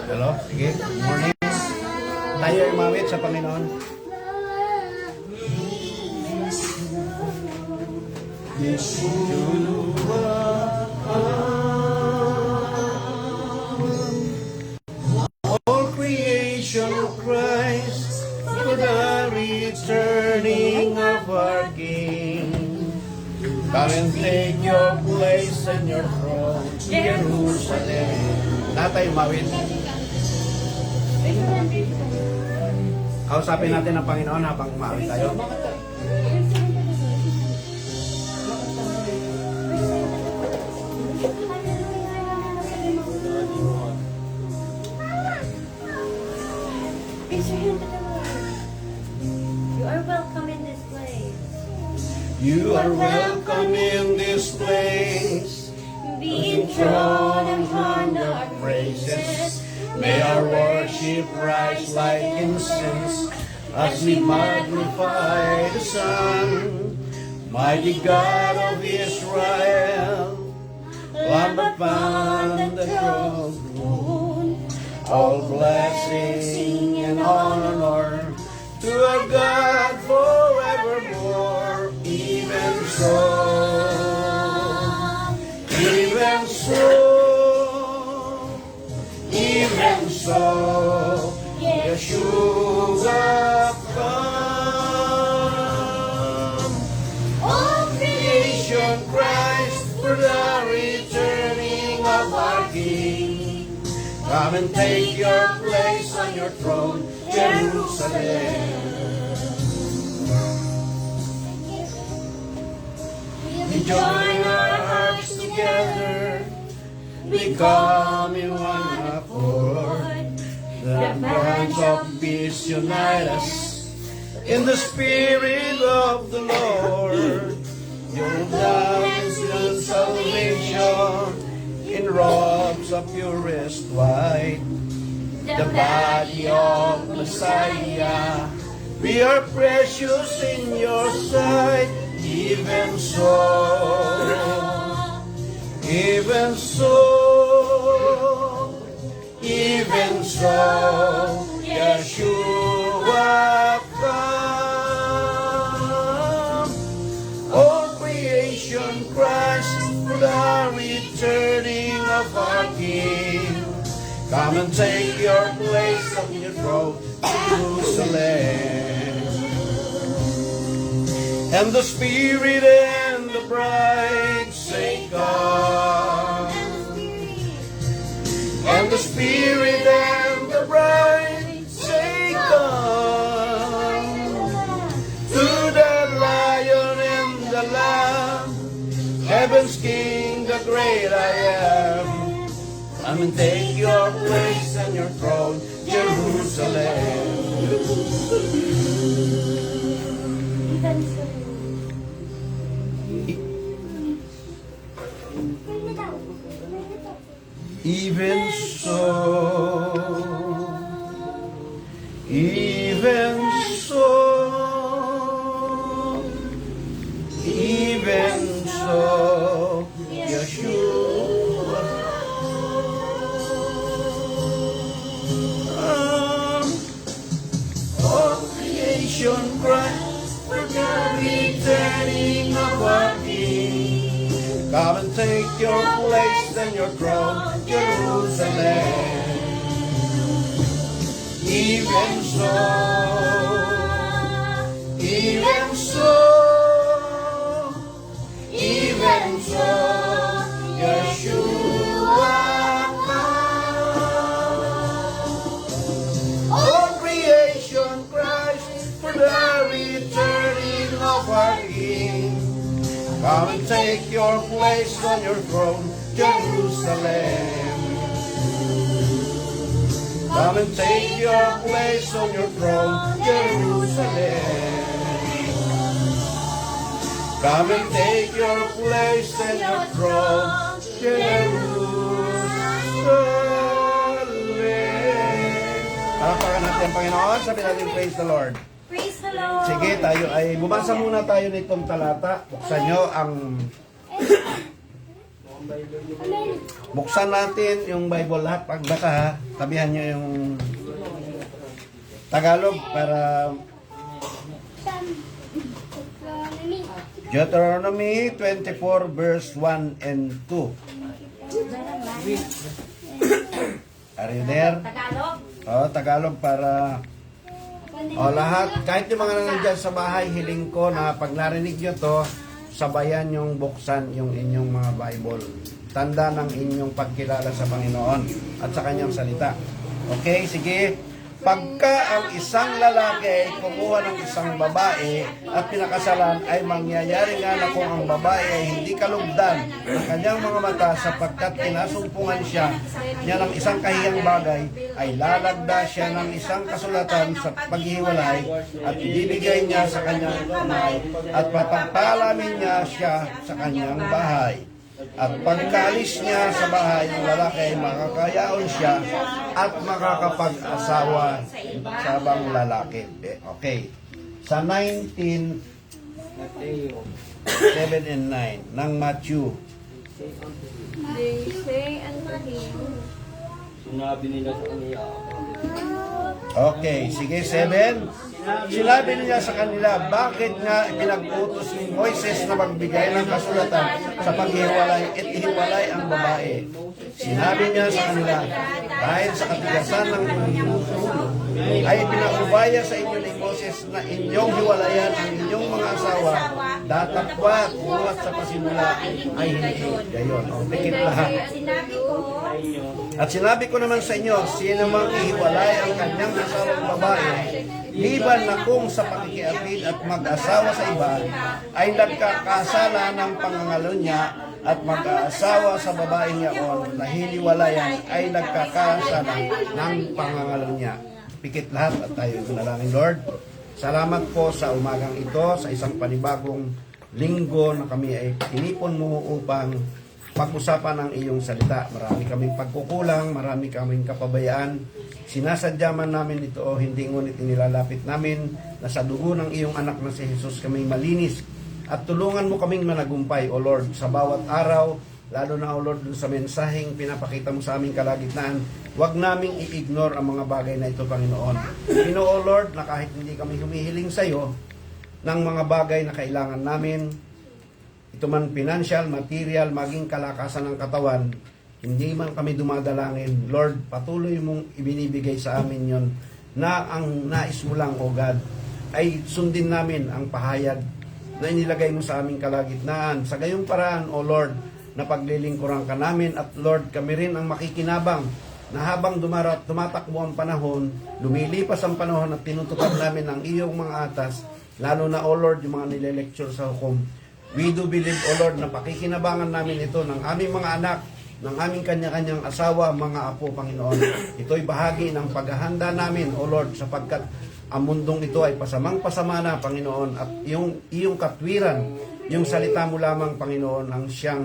Hello? Sige. Morning. Tayo ay mawit sa Panginoon. All creation of Christ for the returning of our King. Come and take your place and your throne, Jerusalem. Natay mawin. Kausapin natin ang Panginoon habang mawin tayo. Raise your hand to the Lord. You are welcome in this place. You are welcome in this place. Be enthroned upon our Praises. May our worship rise like incense as we magnify the Son, mighty God of Israel, Lamb upon the throne. All blessing and honor to our God forevermore. Even so, Yeshua come. All creation Christ for the returning of our King. Come and take your place on your throne, Jerusalem. We join our hearts together, we come in one accord. The bands of peace unite us in the Spirit of the Lord. Your love is the salvation in robes of purest white. The body of Messiah, we are precious in your sight. Even so, Yeshua come. All creation cries for the returning of our King. Come and take your place on your throne, Jerusalem. And the Spirit and the bride say, come. And the Spirit and the bride say, come. To the Lion and the Lamb, heaven's King, the great I am. Come and take your place and your throne, Jerusalem. Even so, Yeshua, all creation cries for the returning of our King. Come and take your place and your throne, Jerusalem. Even so, Yeshua come. All creation cries for the returning of our King. Come and take your place on your throne, Jerusalem. Come and take your place on your throne, Jerusalem. Come and take your place on your throne, Jerusalem. Palakpakan natin ang Panginoon. Sabi natin, praise the Lord. Praise the Lord. Sige, tayo ay bumasa muna tayo nitong talata. Buksan nyo ang Buksan natin yung Bible lahat. Pag baka ha, tabihan nyo yung Tagalog para Deuteronomy 24 verse 1 and 2. Are you there? Tagalog? Tagalog para lahat, kahit yung mga nandyan sa bahay, hiling ko na pag narinig nyo to, sabayan yung buksan yung inyong mga Bible. Tanda ng inyong pagkilala sa Panginoon at sa kanyang salita. Okay, sige. Pagka ang isang lalaki ay kumuha ng isang babae at pinakasalan, ay mangyayari nga na kung ang babae ay hindi kalugdan ng kanyang mga mata sapagkat pinasumpungan siya niya ng isang kahiyang bagay, ay lalagda siya ng isang kasulatan sa paghiwalay at ibibigay niya sa kanyang kamay at papagpalamin niya siya sa kanyang bahay. At pagkaalis niya sa bahay ng lalaki ay makakayaon siya at makakapag-asawa sa ibang lalaki. Okay. Sa 19, 7 and 9 ng Matthew. They say unto him, Sinabi nila sa kanya, Okay, sige, 7. Sinabi niya sa kanila, bakit nga pinag-utos ni Moises na magbigay ng kasulatan sa paghiwalay at ihiwalay ang babae? Sinabi niya sa kanila, dahil sa katigasan ng ay pinaubaya sa inyo ni Moses na inyong hiwalayan ang inyong mga asawa, datapwat, buhat sa pasimula ay hindi gayon. O, pikit lahat. At sinabi ko naman sa inyo, sino mang ihiwalay ang kanyang asawang babae, liban na kung sa pakikiapid at mag-asawa sa iba, ay nagkakasala ng pangangalo niya at mag-asawa sa babae niya o na hiniwalayan ay nagkakasala ng pangangalo niya. Pikit lahat at tayo manalangin. Lord, salamat po sa umagang ito, sa isang panibagong linggo na kami ay tinipon mo upang pag-usapan ang iyong salita. Marami kaming pagkukulang, marami kaming kapabayaan. Sinasadya man namin ito o hindi, ngunit inilalapit namin na sa dugo ng iyong anak na si Jesus kami malinis. At tulungan mo kaming managumpay, O Lord, sa bawat araw, lalo na, O Lord, sa mensaheng pinapakita mo sa aming kalagitnaan. Huwag naming i-ignore ang mga bagay na ito, Panginoon. O Lord, na kahit hindi kami humihiling sa iyo ng mga bagay na kailangan namin, ito man financial, material, maging kalakasan ng katawan, hindi man kami dumadalangin, Lord, patuloy mong ibinibigay sa amin yon na ang nais mo lang, O God, ay sundin namin ang pahayag na inilagay mo sa aming kalagitnaan. Sa gayong paraan, O Lord, na paglilingkuran ka namin at Lord, kami rin ang makikinabang na habang tumatakbo ang panahon, lumilipas ang panahon at tinutupad namin ang iyong mga atas, lalo na, O Lord, yung mga nile-lecture sa hukom. We do believe, O Lord, na pakikinabangan namin ito ng aming mga anak, ng aming kanya-kanyang asawa, mga apo, Panginoon. Ito'y bahagi ng paghahanda namin, O Lord, sapagkat ang mundong ito ay pasamang-pasama na, Panginoon, at iyong katwiran, yung salita mo lamang, Panginoon, ang siyang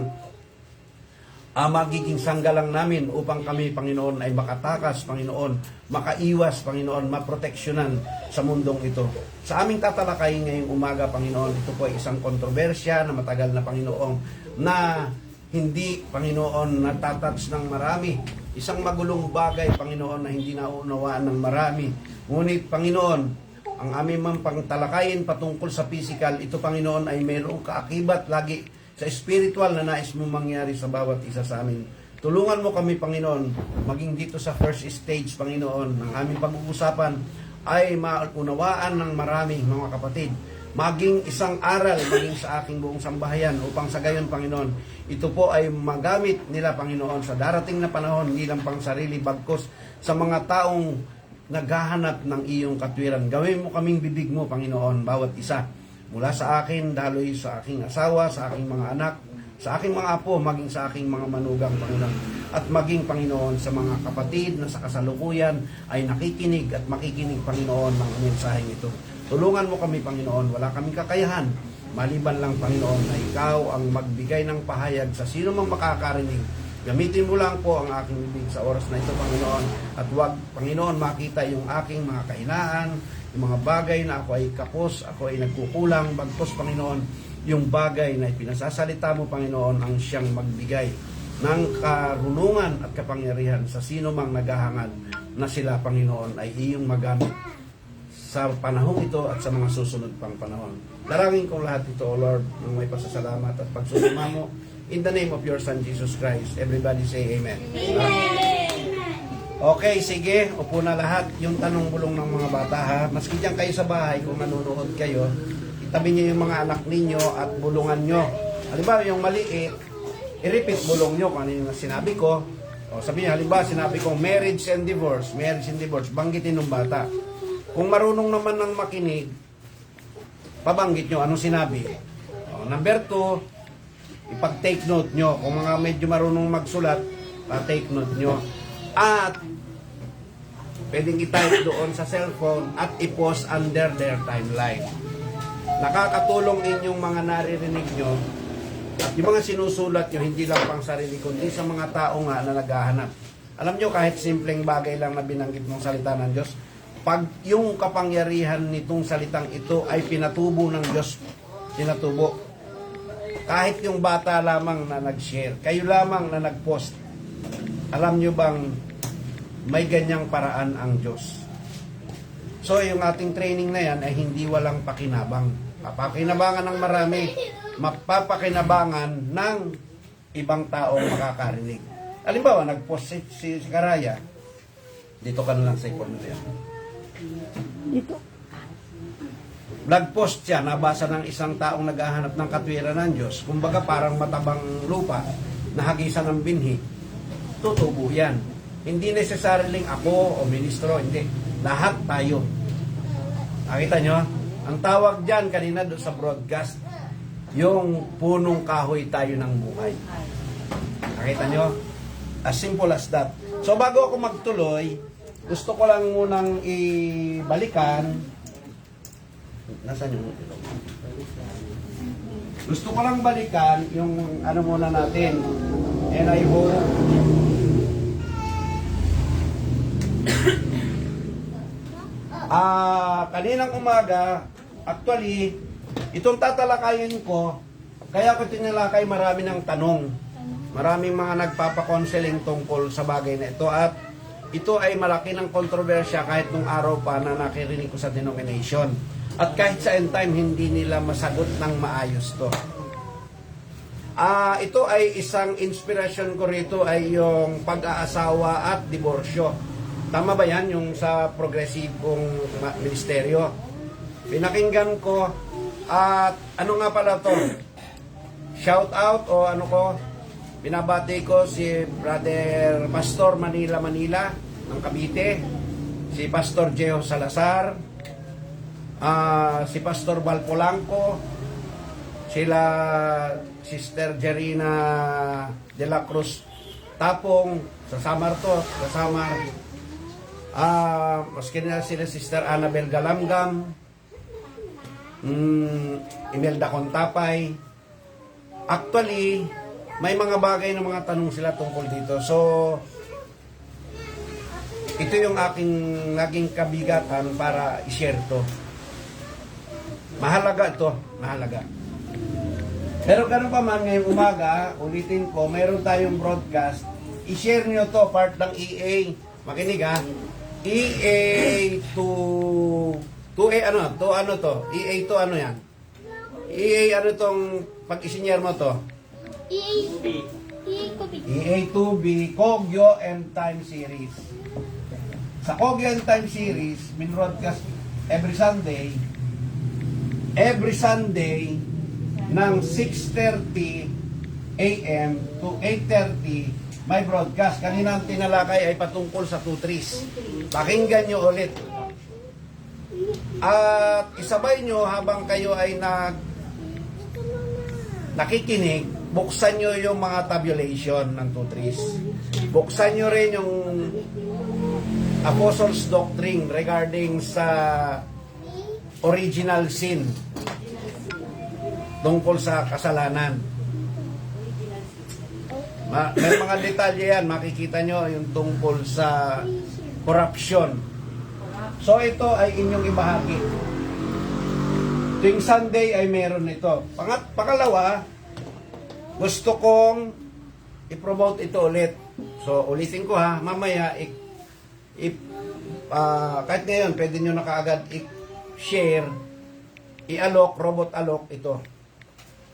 magiging sanggalang namin upang kami, Panginoon, ay makatakas, Panginoon, makaiwas, Panginoon, maproteksyonan sa mundong ito. Sa aming tatalakayin ngayong umaga, Panginoon, ito po ay isang kontrobersya na matagal na, Panginoon, na hindi, Panginoon, natatouch ng marami. Isang magulong bagay, Panginoon, na hindi naunawaan ng marami. Ngunit, Panginoon, ang aming mang pangtalakayin patungkol sa physical, ito, Panginoon, ay mayroong kaakibat lagi sa spiritual na nais mo mangyari sa bawat isa sa amin. Tulungan mo kami, Panginoon, maging dito sa first stage, Panginoon, ng aming pag-uusapan ay maunawaan ng marami, mga kapatid. Maging isang aral, maging sa aking buong sambahayan, upang sa gayon, Panginoon, ito po ay magamit nila, Panginoon, sa darating na panahon, hindi lang pang sarili, bagkos sa mga taong naghahanap ng iyong katwiran. Gawin mo kaming bibig mo, Panginoon, bawat isa. Mula sa akin, daloy sa aking asawa, sa aking mga anak, sa aking mga apo, maging sa aking mga manugang, Panginoon. At maging, Panginoon, sa mga kapatid na sa kasalukuyan ay nakikinig at makikinig, Panginoon, ng mensaheng ito. Tulungan mo kami, Panginoon. Wala kaming kakayahan. Maliban lang, Panginoon, na ikaw ang magbigay ng pahayag sa sino mang makakarinig. Gamitin mo lang po ang aking bibig sa oras na ito, Panginoon. At huwag, Panginoon, makita yung aking mga kahinaan, yung mga bagay na ako ay kapos, ako ay nagkukulang, bagpos, Panginoon, yung bagay na ipinasasalita mo, Panginoon, ang siyang magbigay ng karunungan at kapangyarihan sa sino mang naghahangad na sila, Panginoon, ay iyong magamit sa panahong ito at sa mga susunod pang panahon. Darangin ko lahat ito, O Lord, ng may pasasalamat at pagsusumamo in the name of your Son, Jesus Christ. Everybody say Amen. Okay, sige, upo na lahat. Yung tanong bulong ng mga bata, ha? Maski dyan kayo sa bahay, kung nanonood kayo, itabi niyo yung mga anak ninyo at bulungan nyo. Halimbawa, yung maliit, i-repeat bulong nyo kung ano yung sinabi ko. O sabi niya, halimbawa, sinabi ko, marriage and divorce, banggitin ng bata. Kung marunong naman ng makinig, pabanggit nyo anong sinabi. O, number 2, ipag-take note nyo. Kung mga medyo marunong magsulat, pa-take note nyo. At pwedeng i-type doon sa cellphone at i-post under their timeline. Nakakatulong inyong mga naririnig nyo at yung mga sinusulat nyo, hindi lang pang sarili, kundi sa mga tao nga na naghahanap. Alam nyo, kahit simpleng bagay lang na binanggit mong salita ng Diyos, pag yung kapangyarihan nitong salitang ito ay pinatubo ng Diyos, pinatubo. Kahit yung bata lamang na nag-share, kayo lamang na nag-post, alam nyo bang may ganyang paraan ang Diyos? So, yung ating training na yan ay hindi walang pakinabang. Papakinabangan ng marami, mapapakinabangan ng ibang taong makakarinig. Halimbawa, nag-post si Karaya, dito ka na lang sa ipon mo yan. Dito. Nag-post siya, nabasa ng isang taong naghahanap ng katwiran ng Diyos. Kumbaga parang matabang lupa, nahagisan ng binhi. Tutubo yan. Hindi necessarily ako o ministro, hindi. Lahat tayo. Nakita nyo? Ang tawag dyan kanina doon sa broadcast, yung punong kahoy tayo ng buhay. Nakita nyo? As simple as that. So bago ako magtuloy, gusto ko lang munang ibalikan. Nasaan yung gusto ko lang balikan yung ano muna natin. And I hope kaninang umaga, actually, itong tatalakayin ko, kaya ko tinalakay marami ng tanong. Maraming mga nagpapakonseling tungkol sa bagay na ito at ito ay malaki ng kontrobersya kahit nung araw pa na nakirinig ko sa denomination. At kahit sa end time, hindi nila masagot ng maayos to. Ito ay isang inspirasyon ko rito ay yung pag-aasawa at diborsyo. Tama ba yan yung sa progresibong ministeryo? Pinakinggan ko at ano nga pala to? Shout out o ano ko? Binabati ko si Brother Pastor Manila ng Cavite, si Pastor Geo Salazar, si Pastor Val Polanco, sila Sister Jerina de la Cruz Tapong, sa Samar to, sa Samar. Maski na sila Sister Annabel Galamgam, Imelda Contapay. Actually, may mga bagay na mga tanong sila tungkol dito. So, ito yung aking kabigatan para i-share to. Mahalaga to, mahalaga. Pero ganun pa man, ngayong umaga, ulitin ko, mayroon tayong broadcast. I-share nyo to, part ng EA. Makinig ha. EA EA to ano yan? EA ano tong pag-isinyer mo to? EA2B, Kogyo End Time Series. Sa Kogyo End Time Series, min-broadcast every Sunday ng 6:30 a.m. to 8:30 may broadcast. Kanina ang tinalakay ay patungkol sa 2-3s. Pakinggan nyo ulit. At isabay nyo habang kayo ay nakikinig, buksan nyo yung mga tabulation ng 2-3s. Buksan nyo rin yung Apostles' Doctrine regarding sa original sin tungkol sa kasalanan. May mga detalye yan, makikita nyo yung tungkol sa corruption. So ito ay inyong ibahagi. Tuwing Sunday ay meron ito. Pangalawa, gusto kong i-promote ito ulit. So, ulitin ko ha, mamaya, kahit ngayon, pwede nyo na kaagad i-share, i-alok, robot alok, ito.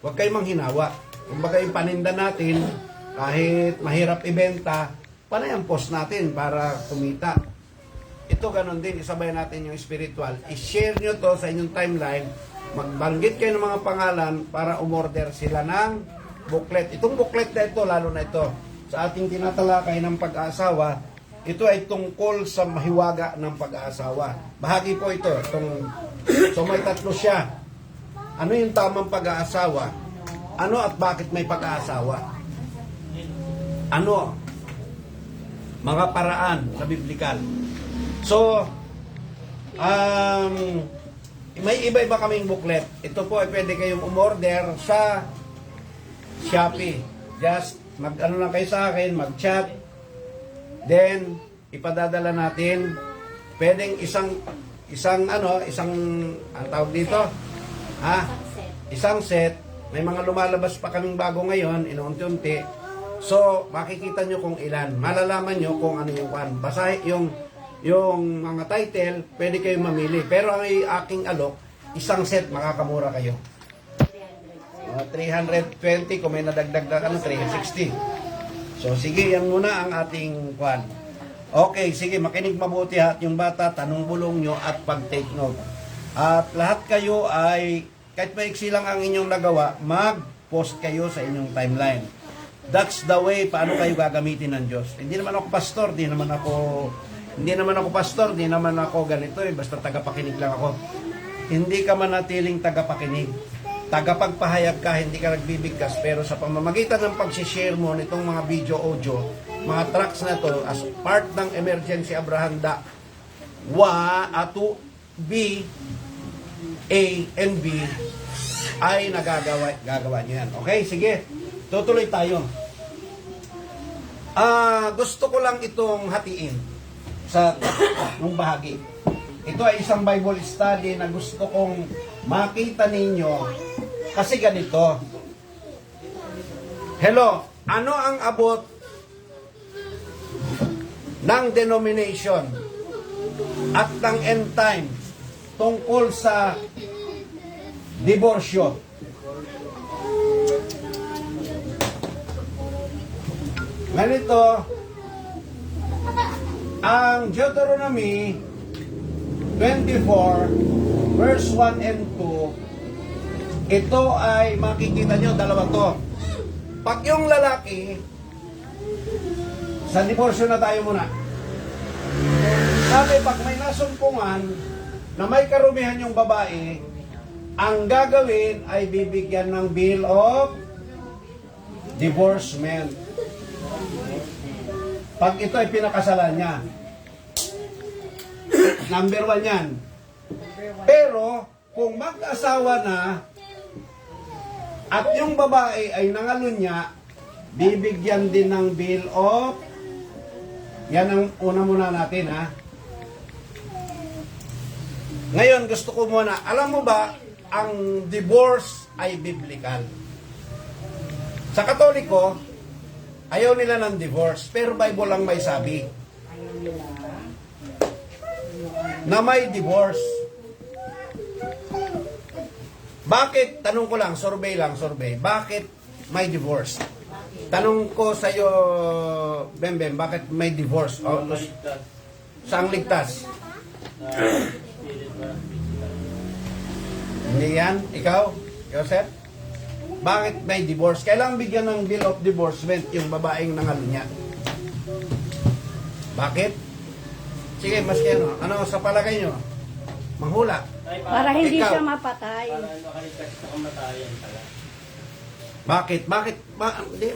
Huwag kayong manghinawa. Kumbaga yung paninda natin, kahit mahirap ibenta, panay ang post natin para kumita. Ito ganun din, isabay natin yung spiritual. I-share nyo to sa inyong timeline, magbanggit kayo ng mga pangalan para umorder sila ng booklet. Itong booklet na ito, lalo na ito, sa ating tinatalakay ng pag-aasawa, ito ay tungkol sa mahiwaga ng pag-aasawa. Bahagi po ito. So may tatlo siya. Ano yung tamang pag-aasawa? Ano at bakit may pag-aasawa? Ano? Mga paraan sa biblikal. So, may iba-iba kaming booklet. Ito po ay pwede kayong umorder sa Shopee. Just mag-ano lang kayo sa akin, mag-chat. Then, ipadadala natin. Pwedeng isang ang tawag dito? Ha? Isang set. May mga lumalabas pa kaming bago ngayon, inuunti-unti. So, makikita nyo kung ilan. Malalaman nyo kung ano yung kan. Basahin yung mga title, pwede kayong mamili. Pero ang aking alok, isang set, makakamura kayo. 320, kung may nadagdag na 360. So, sige, yan muna ang ating kwan. Okay, sige, makinig mabuti at yung bata, tanong bulong nyo at pag-take note. At lahat kayo ay, kahit maiksi lang ang inyong nagawa, mag-post kayo sa inyong timeline. That's the way paano kayo gagamitin ng Diyos. Hindi naman ako pastor, hindi naman ako ganito basta tagapakinig lang ako. Hindi ka manatiling tagapakinig. Tagapagpahayag ka, hindi ka nagbibigkas, pero sa pamamagitan ng pag-share mo nitong mga video, audio, mga tracks na to as part ng Emergency Abrahanda to B, A, and B ay gagawa niyo yan. Okay, sige. Tutuloy tayo. Gusto ko lang itong hatiin sa nung bahagi. Ito ay isang Bible study na gusto kong makita ninyo kasi ganito. Hello, ano ang abot ng denomination at ng end time tungkol sa diborsyo? Ganito, ang Deuteronomy 24, verse 1 and 2, ito ay makikita nyo, dalawa to. Pag yung lalaki, sa diborsyo na tayo muna. Sabi, pag may nasumpungan na may karumihan yung babae, ang gagawin ay bibigyan ng bill of divorcement. Pag ito ay pinakasalan niya. Number 1 yan. Pero, kung mag-asawa na, at yung babae ay nangalunya, bibigyan din ng bill of, yan ang una muna natin ha. Ngayon, gusto ko muna, alam mo ba, ang divorce ay biblical. Sa Katoliko, ayaw nila ng divorce, pero Bible lang may sabi na may divorce. Bakit? Tanong ko lang, survey. Bakit may divorce? Tanong ko sa iyo, Bembem, bakit may divorce? Saang ligtas? Hindi yan? Ikaw? Joseph? Bakit may divorce? Kailangan bigyan ng bill of divorcement yung babaeng nangalunya. Bakit? Sige, maski ano. Ano sa palagay nyo? Manghula. Para hindi Ikaw. siya mapatay. Para makaligtas sa kamatayan pala. Bakit?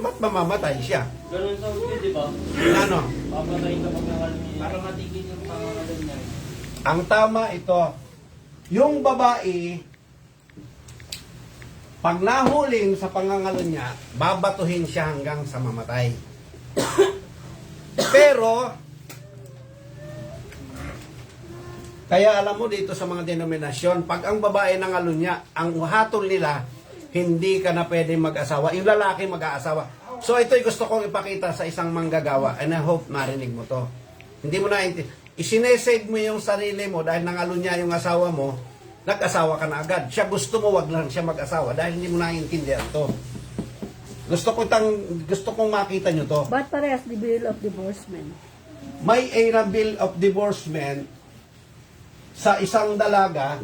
Ba't mamamatay siya? Ganun sa ulit, di ba? Ano? Papatayin ka pag nangalunya. Para matigil yung pangangalan niya. Ang tama ito, yung babae, pag nahuling sa pangangalan niya, babatuhin siya hanggang sa mamatay. Pero, kaya alam mo dito sa mga denominasyon, pag ang babae nangalunya, ang hatol nila, hindi ka na pwede mag-asawa. Yung lalaki mag-aasawa. So ito'y gusto kong ipakita sa isang manggagawa and I hope marinig mo to. Hindi mo na isinesave mo yung sarili mo dahil nangalunya yung asawa mo, nag-asawa ka na agad. Siya gusto mo, wag lang siya mag-asawa dahil hindi mo naiintindihan to. Gusto kong makita nyo to. Ba't parehas the bill of divorcement? May a bill of divorcement sa isang dalaga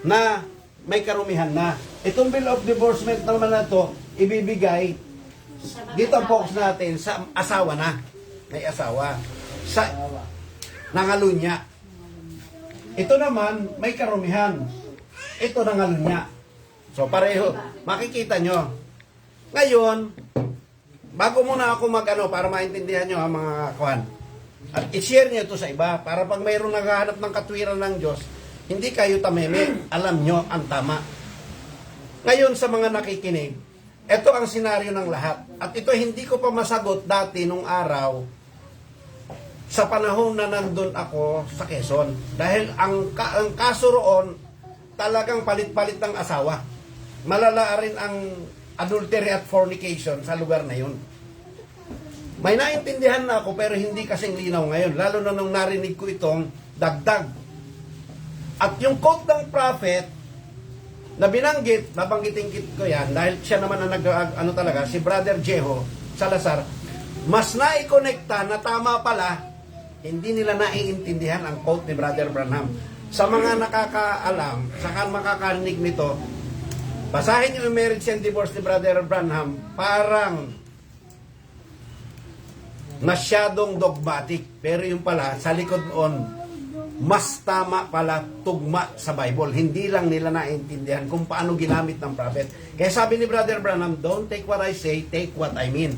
na may karumihan na. Itong bill of divorcement naman na to, ibibigay, dito ang focus natin sa asawa na. May asawa. Sa nangalunya. Ito naman, may karumihan. Ito nangalunya. So pareho, makikita nyo. Ngayon, bago muna ako para maintindihan nyo mga kawan. At i-share nyo ito sa iba para pag mayroong naghahanap ng katwiran ng Diyos, hindi kayo tameme, alam nyo ang tama. Ngayon sa mga nakikinig, ito ang senaryo ng lahat. At ito hindi ko pa masagot dati nung araw sa panahon na nandun ako sa Quezon. Dahil ang kaso roon, talagang palit-palit ng asawa. Malala rin ang adultery at fornication sa lugar na yun. May naintindihan na ako pero hindi kasing linaw ngayon. Lalo na nung narinig ko itong dagdag. At yung quote ng prophet na binanggit, nabanggitin ko yan dahil siya naman ang si Brother Jeho Salazar, mas naikonekta na tama pala, hindi nila naiintindihan ang quote ni Brother Branham. Sa mga nakakaalam, sa makakarinig nito, basahin yung Marriage and Divorce ni Brother Branham, parang masyadong dogmatic. Pero yung pala, sa likod noon, mas tama pala tugma sa Bible. Hindi lang nila naintindihan kung paano ginamit ng prophet. Kaya sabi ni Brother Branham, don't take what I say, take what I mean.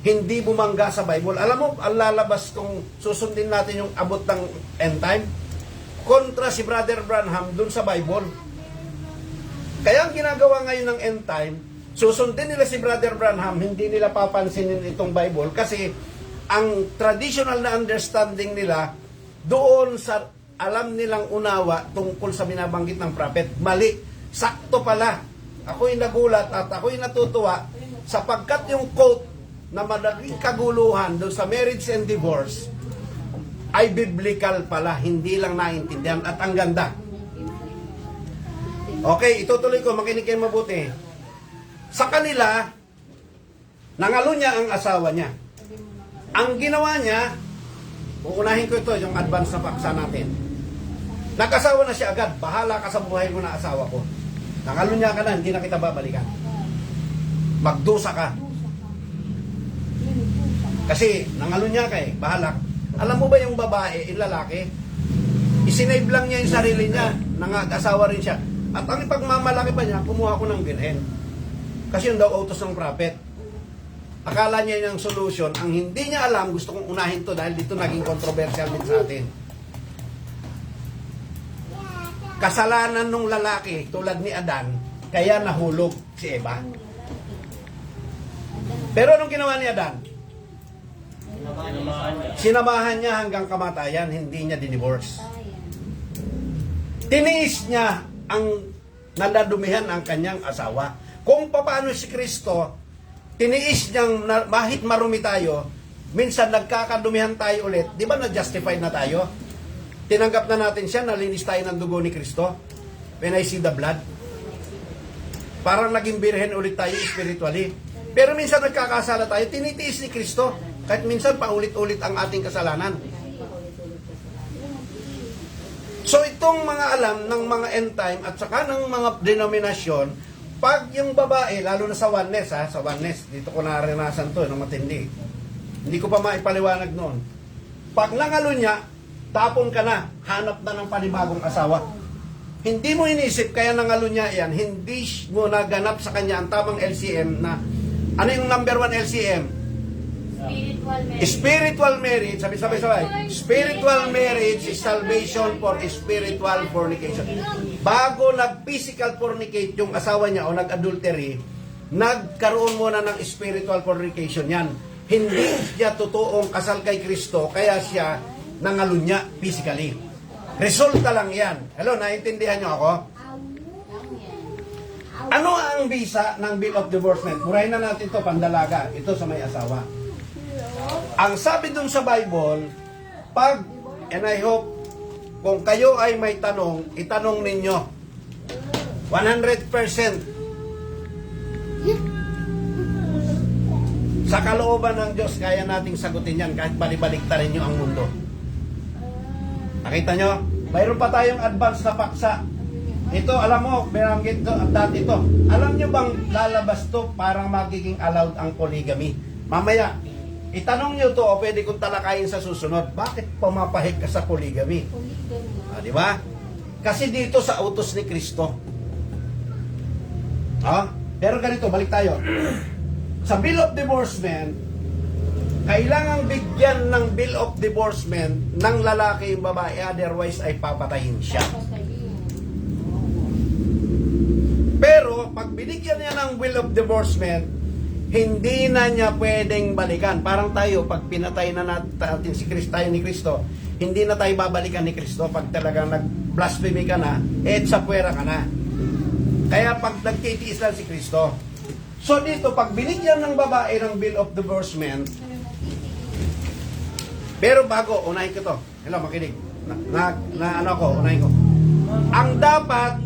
Hindi bumangga sa Bible. Alam mo, ang lalabas kung susundin natin yung abot ng end time, kontra si Brother Branham dun sa Bible. Kaya ang ginagawa ngayon ng end time, susundin nila si Brother Branham, hindi nila papansinin itong Bible kasi ang traditional na understanding nila doon sa alam nilang unawa tungkol sa binabanggit ng prophet, mali. Sakto pala. Ako'y nagulat at ako'y natutuwa sapagkat yung quote na madaging kaguluhan doon sa marriage and divorce ay biblical pala, hindi lang naintindihan at ang ganda. Okay, itutuloy ko, makinig kayo mabuti. Sa kanila, nangalunya ang asawa niya. Ang ginawa niya, uunahin ko ito, yung advance na paksa natin. Nag-asawa na siya agad, bahala ka sa buhay mo na asawa ko. Nangalunya ka na, hindi na kita babalikan. Magdusa ka. Kasi nangalunya ka bahala. Alam mo ba yung babae, yung lalaki, isinave lang niya yung sarili niya, nang-asawa rin siya. At ang ipagmamalaki pa niya, kumuha ko ng birhen. Kasi yun daw utos ng prophet. Akala niya yung solution. Ang hindi niya alam, gusto kong unahin to dahil dito naging controversial din sa atin. Kasalanan ng lalaki, tulad ni Adan, kaya nahulog si Eva. Pero anong ginawa ni Adan? Sinamahan niya hanggang kamatayan, hindi niya dinivorce. Tiniis niya ang nadadumihan ang kanyang asawa. Kung paano si Kristo, tiniis niyang mahit marumi tayo, minsan nagkakadumihan tayo ulit, di ba na-justified na tayo? Tinanggap na natin siya, nalinis tayo ng dugo ni Kristo. When I see the blood. Parang naging birhen ulit tayo spiritually. Pero minsan nagkakasala tayo, tinitiis ni Kristo. Kahit minsan paulit-ulit ang ating kasalanan. So itong mga alam ng mga end time at saka ng mga denominasyon, pag yung babae, lalo na sa oneness, sa oneness, dito ko naranasan to, ng matindi. Hindi ko pa maipaliwanag noon. Pag nangalo niya, tapon ka na, hanap na ng panibagong asawa. Hindi mo inisip, kaya nangalo niya yan, hindi mo naganap sa kanya ang tamang LCM na, ano yung number 1 LCM? Spiritual marriage, sabay. Spiritual marriage is salvation for spiritual fornication. Bago nag-physical fornicate yung asawa niya o nag-adultery, nagkaroon muna ng spiritual fornication yan. Hindi siya totoong kasal kay Kristo, kaya siya nangalunya physically. Resulta lang yan. Hello, naiintindihan niyo ako? Ano ang visa ng Bill of Divorcement? Murahin na natin to pandalaga. Ito sa may asawa. Ang sabi dun sa Bible, pag, and I hope, kung kayo ay may tanong, itanong ninyo. 100%. Sa kalooban ng Diyos, kaya nating sagutin yan kahit balibaliktarin nyo ang mundo. Nakita nyo? Mayroon pa tayong advance na paksa. Ito, alam mo, binanggit to, dati ito. Alam nyo bang lalabas to parang magiging allowed ang polygamy? Mamaya, itanong nyo to o pwede kong talakayin sa susunod. Bakit pumapahig ka sa polygamy? Di ba? Kasi dito sa utos ni Kristo. Pero ganito, balik tayo. Sa Bill of Divorcement, kailangang bigyan ng Bill of Divorcement ng lalaki yung babae, otherwise ay papatayin siya. Pero, pag binigyan niya ng Will of Divorcement, hindi na niya pwedeng balikan. Parang tayo, pag pinatay na natin si Kristo, tayo ni Kristo, hindi na tayo babalikan ni Kristo. Pag talagang nag-blasphemy ka na, sa puwera ka na. Kaya pag nagtitiis lang si Kristo. So dito, pag binigyan ng babae ng Bill of Divorcement, pero bago, unahin ko to. Hello, makinig. Unahin ko. Ang dapat,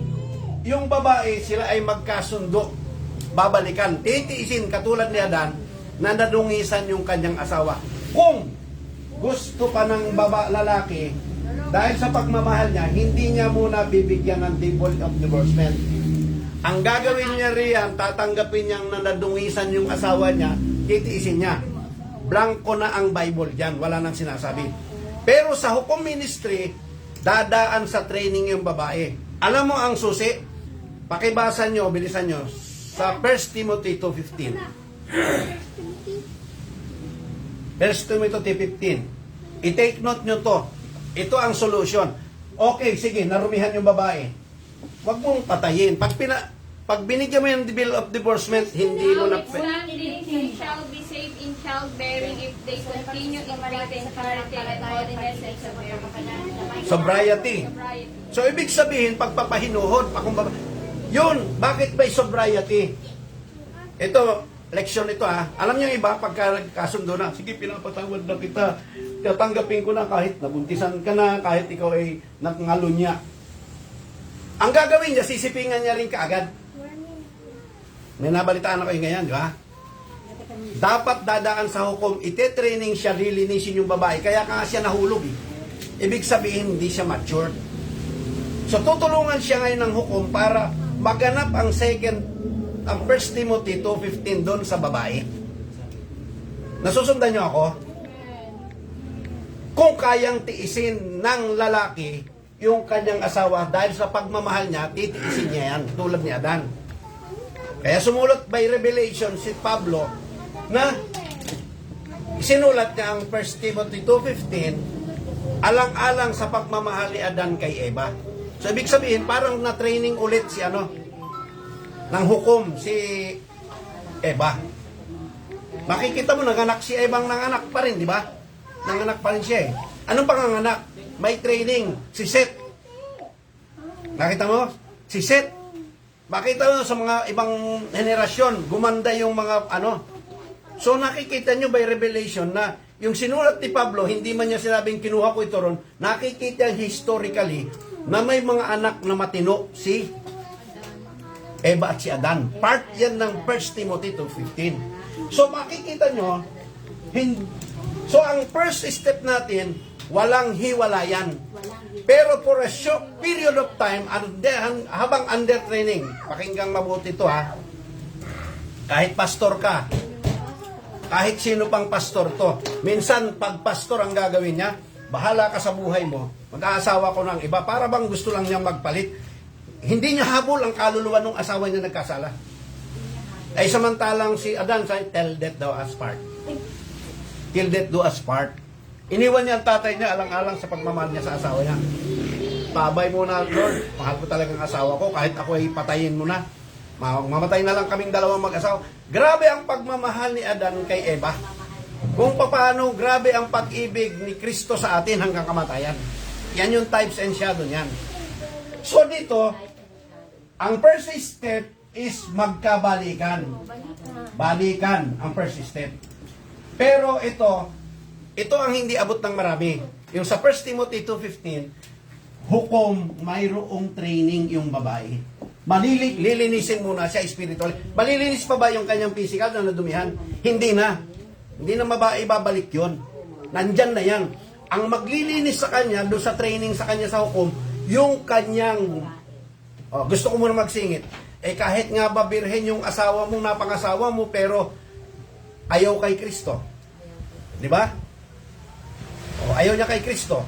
yung babae, sila ay magkasundo. Babalikan. Titiisin, katulad ni Adan, na nadungisan yung kanyang asawa. Kung gusto pa ng lalaki, dahil sa pagmamahal niya, hindi niya muna bibigyan ng Bill of Divorcement. Ang gagawin niya riyan, tatanggapin niyang nadungisan yung asawa niya, titiisin niya. Blanco na ang Bible dyan, wala nang sinasabi. Pero sa hukom ministry, dadaan sa training yung babae. Alam mo ang susi? Pakibasa nyo, bilisan nyo, sa 1 Timothy 2:15. 1 Timothy 2:15. I-take note nyo to. Ito ang solution. Okay, sige, narumihan yung babae. Huwag mong patayin. Pag binigyan mo yung Bill of Divorcement, hindi mo na... shall be saved in childbearing if they continue in faith and charity and godliness and Sobriety. So, ibig sabihin, pagpapahinuhod, yun, bakit may sobriety? Ito, leksyon ito Alam niyo iba, pagka kasundo na, sige, pinapatawad na kita. Tatanggapin ko na kahit nabuntisan ka na, kahit ikaw ay nangalunya. Ang gagawin niya, sisipingan niya rin kaagad. May nabalitaan ako yung ganyan, di ba? Dapat dadaan sa hukom, ite-training siya, lilinisin yung babae. Kaya ka siya nahulog Ibig sabihin, hindi siya matured. So, tutulungan siya ngayon ng hukom para maganap ang 1 Timothy 2:15 doon sa babae. Nasusundan niyo ako? Kung kayang tiisin ng lalaki yung kanyang asawa dahil sa pagmamahal niya, titiisin niya yan, tulad ni Adan. Kaya sumulat by revelation si Pablo na sinulat niya ang 1 Timothy 2:15 alang-alang sa pagmamahal ni Adan kay Eva. So ibig sabihin parang na-training ulit si ng hukom si Eva. Makikita mo nanganak si Eva ng anak pa rin, di ba? Nanganak pa rin siya Anong panganganak? May training si Seth. Nakita mo? Si Seth. Makita mo sa mga ibang henerasyon, gumanda yung mga So nakikita nyo by revelation na yung sinulat ni Pablo, hindi man niya sinabing kinuha ko ito ron, nakikita historically na may mga anak na matino si Eva at si Adan. Part yan ng 1 Timothy 2:15. So makikita nyo, so ang first step natin, walang hiwalayan. Pero for a short period of time, habang under training, pakinggang mabuti ito kahit pastor ka, kahit sino pang pastor to, minsan pag pastor ang gagawin niya, bahala ka sa buhay mo, mag-aasawa ko ng iba, para bang gusto lang niyang magpalit. Hindi niya habol ang kaluluwa ng asawa niya nagkasala. Ay samantalang si Adan, tell death thou us part. Till death do us part. Iniwan niya ang tatay niya alang-alang sa pagmamahal niya sa asawa niya. Pabay muna, Lord, mahal ko talagang asawa ko, kahit ako ay patayin mo na. Mamatay na lang kaming dalawang mag-asawa. Grabe ang pagmamahal ni Adan kay Eva. Kung paano, grabe ang pag-ibig ni Kristo sa atin hanggang kamatayan. Yan yung types and shadow niyan. So dito, ang first step, is magkabalikan. Balikan. Balikan ang first step. Pero ito ang hindi abot ng marami. Yung sa 1 Timothy 2:15, hukom, mayroong training yung babae. Lilinisin muna siya spiritual. Malilinis pa ba yung kanyang physical na nadumihan? Hindi na. Hindi na babae babalik yun. Nandyan na yan. Ang maglilinis sa kanya, doon sa training sa kanya sa hukom, yung kanyang, gusto ko muna magsingit, kahit nga ba birhen yung asawa mo, napangasawa mo, pero ayaw kay Kristo. Di ba? Ayaw niya kay Kristo.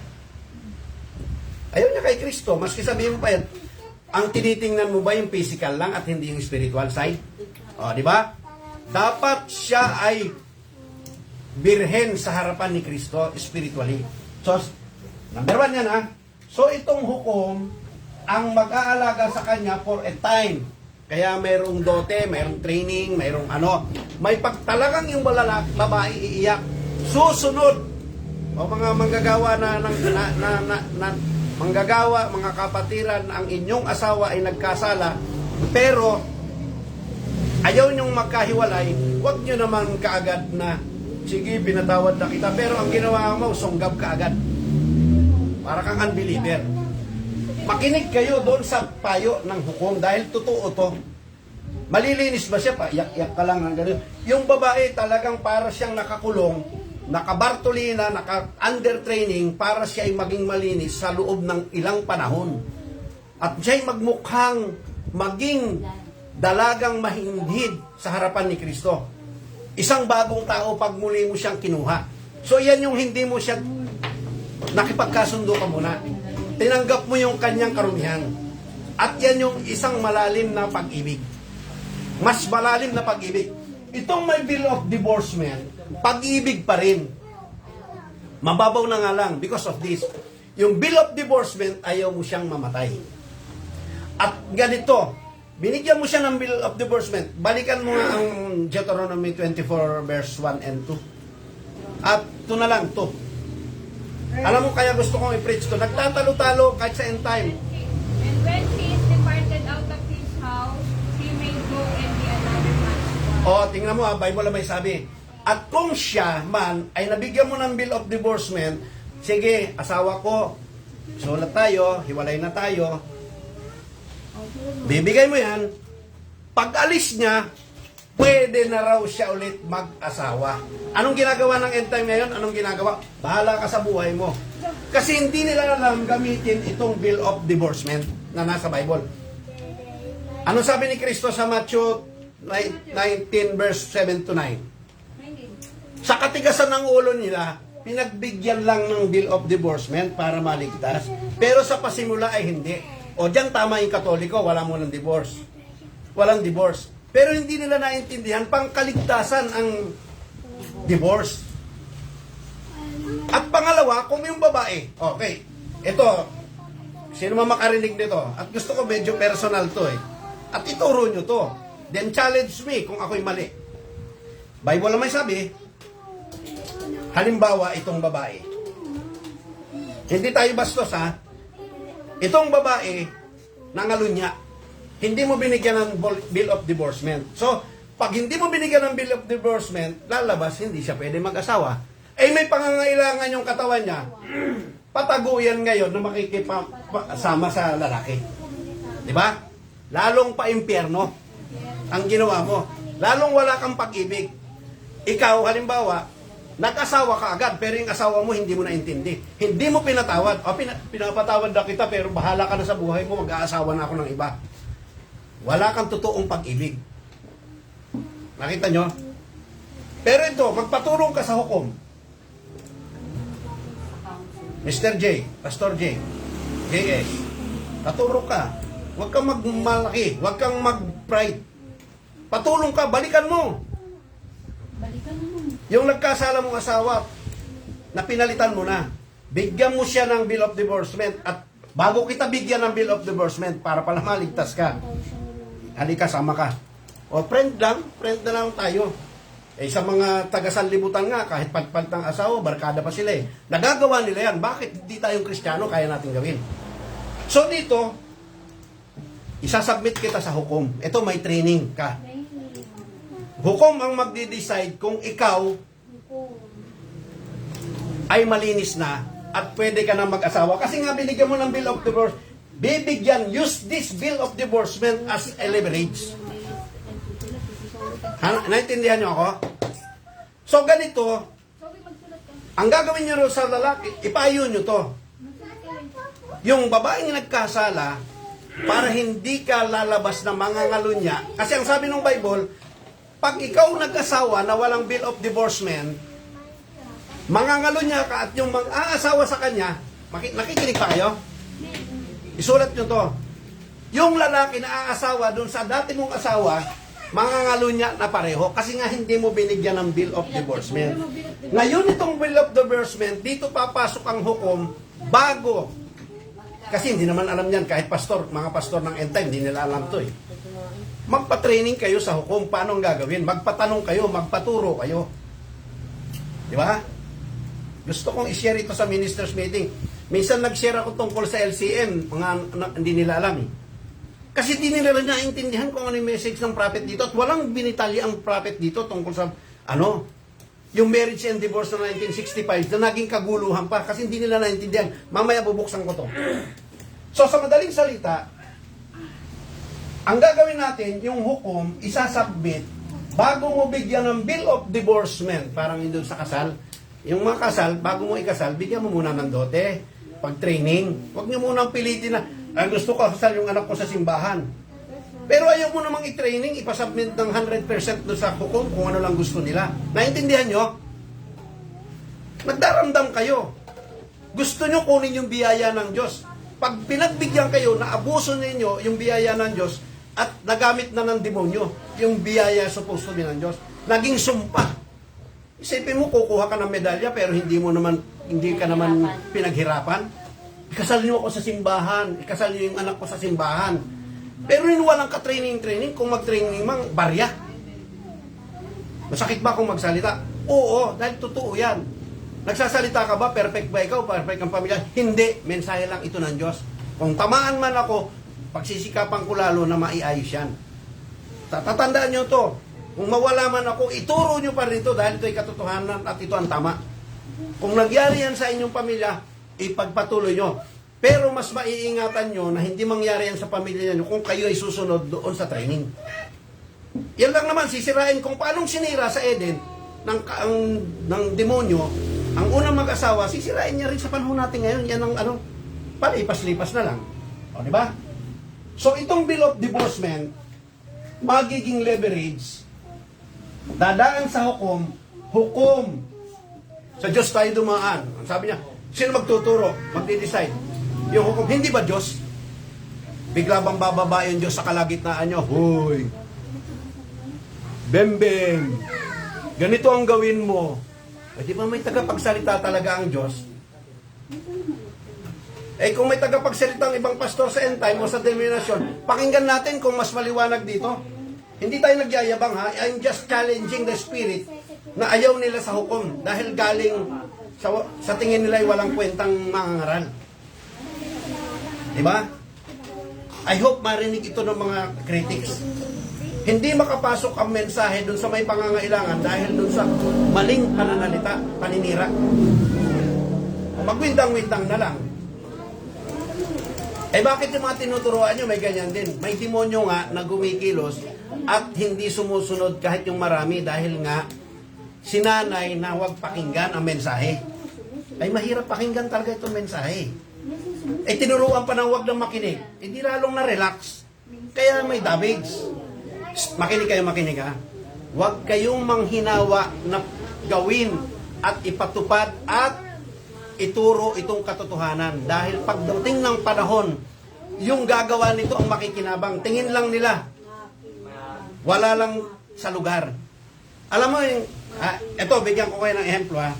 Ayaw niya kay Kristo. Maski sabihin mo pa yan, ang tinitingnan mo ba yung physical lang at hindi yung spiritual side? Di ba? Dapat siya ay birhen sa harapan ni Kristo spiritually. So, number 1 yan ha. So, itong hukom, ang mag-aalaga sa kanya for a time. Kaya mayroong dote, mayroong training, mayroong ano. May pagtalagang yung babae iiyak. Susunod. O mga manggagawa manggagawa, mga kapatiran, ang inyong asawa ay nagkasala, pero ayaw nyong magkahiwalay, huwag nyo naman kaagad na, sige, pinatawad na kita, pero ang ginawa mo, sunggab ka agad. Para kang unbeliever. Makinig kayo doon sa payo ng hukom dahil totoo to. Malilinis ba siya? Yak-yak ka lang ng ganun. Yung babae talagang para siyang nakakulong, nakabartolina, naka-under training para siya ay maging malinis sa loob ng ilang panahon. At siya ay magmukhang maging dalagang mahinhid sa harapan ni Kristo. Isang bagong tao pag muli mo siyang kinuha. So yan yung hindi mo siya nakipagkasundo ka muna. Tinanggap mo yung kanyang karumihan. At yan yung isang malalim na pag-ibig. Mas malalim na pag-ibig. Itong may bill of divorcement, pag-ibig pa rin. Mababaw na nga lang because of this. Yung bill of divorcement, ayaw mo siyang mamatay. At ganito, binigyan mo siya ng bill of divorcement. Balikan mo nga ang Deuteronomy 24 verse 1 and 2. At ito na lang, ito. Alam mo kaya gusto kong i-preach to. Nagtatalo-talo kahit sa end time. And when he is departed out of his house, he may go and be another man's wife. Tingnan mo Bible na may sabi. At kung siya man ay nabigyan mo ng bill of divorcement, sige, asawa ko, sulat tayo, hiwalay na tayo, bibigay mo yan, pag alis niya, pwede na raw siya ulit mag-asawa. Anong ginagawa ng end time ngayon? Anong ginagawa? Bahala ka sa buhay mo. Kasi hindi nila alam gamitin itong bill of divorcement na nasa Bible. Anong sabi ni Kristo sa Matthew 19 verse 7 to 9? Sa katigasan ng ulo nila, pinagbigyan lang ng bill of divorcement para maligtas. Pero sa pasimula ay hindi. O diyan tama yung Katoliko, wala mo ng divorce. Walang divorce. Pero hindi nila naintindihan, pangkaligtasan ang divorce. At pangalawa, kung yung babae, okay, ito, sino man makarinig nito, at gusto ko medyo personal to at ituro nyo to, then challenge me kung ako'y mali. Bible naman sabi, halimbawa, itong babae. Hindi tayo bastos itong babae, nangalunya. Hindi mo binigyan ng bill of divorcement. So, pag hindi mo binigyan ng bill of divorcement, lalabas, hindi siya pwede mag-asawa. May pangangailangan yung katawan niya. Pataguyan ngayon na makikipasama sa lalaki. Di ba? Lalong pa-impyerno ang ginawa mo. Lalong wala kang pag-ibig. Ikaw, halimbawa, nag-asawa ka agad, pero yung asawa mo hindi mo naintindi. Hindi mo pinatawad. Pinapatawad na kita, pero bahala ka na sa buhay mo, mag-aasawa na ako ng iba. Wala kang totoong pag-ibig. Nakita nyo? Pero ito, magpatulong ka sa hukom. Mr. J, Pastor J, JS, patulong ka. Huwag kang magmalaki, huwag kang mag-pride. Patulong ka, balikan mo. Yung nagkasala mong asawa, na pinalitan mo na, bigyan mo siya ng bill of divorcement at bago kita bigyan ng bill of divorcement para pala maligtas ka, halika, sama ka. O friend na lang tayo. Sa mga taga-sanlibutan nga, kahit pagpalitang asawa, barkada pa sila Nagagawa nila yan. Bakit hindi tayong Kristiyano kaya natin gawin? So dito, isasubmit kita sa hukom. Ito, may training ka. Hukom ang magde-decide kung ikaw ay malinis na at pwede ka na mag-asawa. Kasi nga binigyan mo ng bill of divorce. Bibigyan, use this bill of divorcement as a leverage. Naintindihan niyo ako? So ganito, ang gagawin niyo sa lalaki, ipayo niyo to. Yung babaeng nagkasala, para hindi ka lalabas ng mga ngalunya. Kasi ang sabi ng Bible, pag ikaw nag-asawa na walang bill of divorcement, mga ngalunya ka at yung mag-aasawa sa kanya, nakikinig pa kayo? Isulat nyo to. Yung lalaki na aasawa dun sa dati mong asawa, mga ngalunya na pareho kasi nga hindi mo binigyan ng bill of divorcement. Ngayon itong bill of divorcement, dito papasok ang hukom bago. Kasi hindi naman alam yan, kahit pastor, mga pastor ng end time, hindi nila alam to eh. Magpa-training kayo sa hukom, paano ang gagawin? Magpatanong kayo, magpaturo kayo. Di ba? Gusto kong i-share ito sa ministers meeting. Minsan nag-share ako tungkol sa LCM, hindi nila alam eh. Kasi hindi nila naintindihan kung ano yung message ng prophet dito at walang binitalya ang prophet dito tungkol sa, yung marriage and divorce na 1965 na naging kaguluhan pa kasi hindi nila naintindihan. Mamaya bubuksan ko to. So sa madaling salita, ang gagawin natin, yung hukom, isasubmit bago mo bigyan ng bill of divorcement, parang yun sa kasal. Yung mga kasal, bago mo ikasal, bigyan mo muna ng dote, pag-training. Huwag niyo munang pilitin na, gusto ko kasal yung anak ko sa simbahan. Pero ayaw mo namang i-training, ipasubmit ng 100% doon sa hukom kung ano lang gusto nila. Naintindihan nyo? Nagdaramdam kayo. Gusto nyo kunin yung biyaya ng Diyos. Pag pinagbigyan kayo na abuso ninyo yung biyaya ng Diyos at nagamit na ng demonyo yung biyaya supposed to be ng Diyos, naging sumpa. Isipin mo, kukuha ka ng medalya pero hindi ka naman pinaghirapan. Ikasal niyo ako sa simbahan, ikasal niyo yung anak ko sa simbahan. Pero yun walang ka-training, kung mag-training mang, barya. Masakit ba kung magsalita? Oo, dahil totoo yan. Nagsasalita ka ba? Perfect ba ikaw? Perfect ang pamilya? Hindi, mensahe lang ito ng Diyos. Kung tamaan man ako, pagsisikapan ko lalo na maiayos yan. Tatandaan nyo to. Kung mawala man ako, ituro nyo pa rin ito dahil ito ay katotohanan at ito ang tama. Kung nagyari yan sa inyong pamilya, ipagpatuloy nyo. Pero mas maiingatan nyo na hindi mangyari yan sa pamilya nyo kung kayo ay susunod doon sa training. Yan lang naman, sisirain kung paanong sinira sa Eden ng demonyo, ang unang mag-asawa, sisirain niya rin sa panahon natin ngayon. Yan ang palipas-lipas na lang. O, di ba? So, itong bill of divorcement, magiging leverage, dadaan sa hukom. Sa Diyos tayo dumaan. Ang sabi niya, sino magtuturo? Magde-decide. Yung hukom, hindi ba Diyos? Bigla bang bababa yung Diyos sa kalagitnaan nyo? Hoy! Bembeng! Ganito ang gawin mo. Eh, di ba may tagapagsalita talaga ang Diyos? Eh, kung may tagapagsalita ang ibang pastor sa end time o sa denominasyon, pakinggan natin kung mas maliwanag dito. Hindi tayo nagyayabang ha. I'm just challenging the spirit na ayaw nila sa hukom dahil galing sa tingin nila ay walang kwentang mangangaral. Diba? I hope marinig ito ng mga critics. Hindi makapasok ang mensahe dun sa may pangangailangan dahil dun sa maling pananalita, paninira. Magwindang-windang na lang. Eh bakit yung mga tinuturuan nyo may ganyan din? May demonyo nga na gumikilos at hindi sumusunod kahit yung marami dahil nga sinanay na huwag pakinggan ang mensahe. Ay mahirap pakinggan talaga itong mensahe. Eh tinuruan pa ng huwag nang makinig. Hindi lalong na-relax. Kaya may damage. Makinig ha. Huwag kayong manghinawa na gawin at ipatupad at ituro itong katotohanan. Dahil pagdating ng panahon, yung gagawa nito ang makikinabang. Tingin lang nila. Wala lang sa lugar. Alam mo yung, eto, bigyan ko kayo ng ehemplo ha.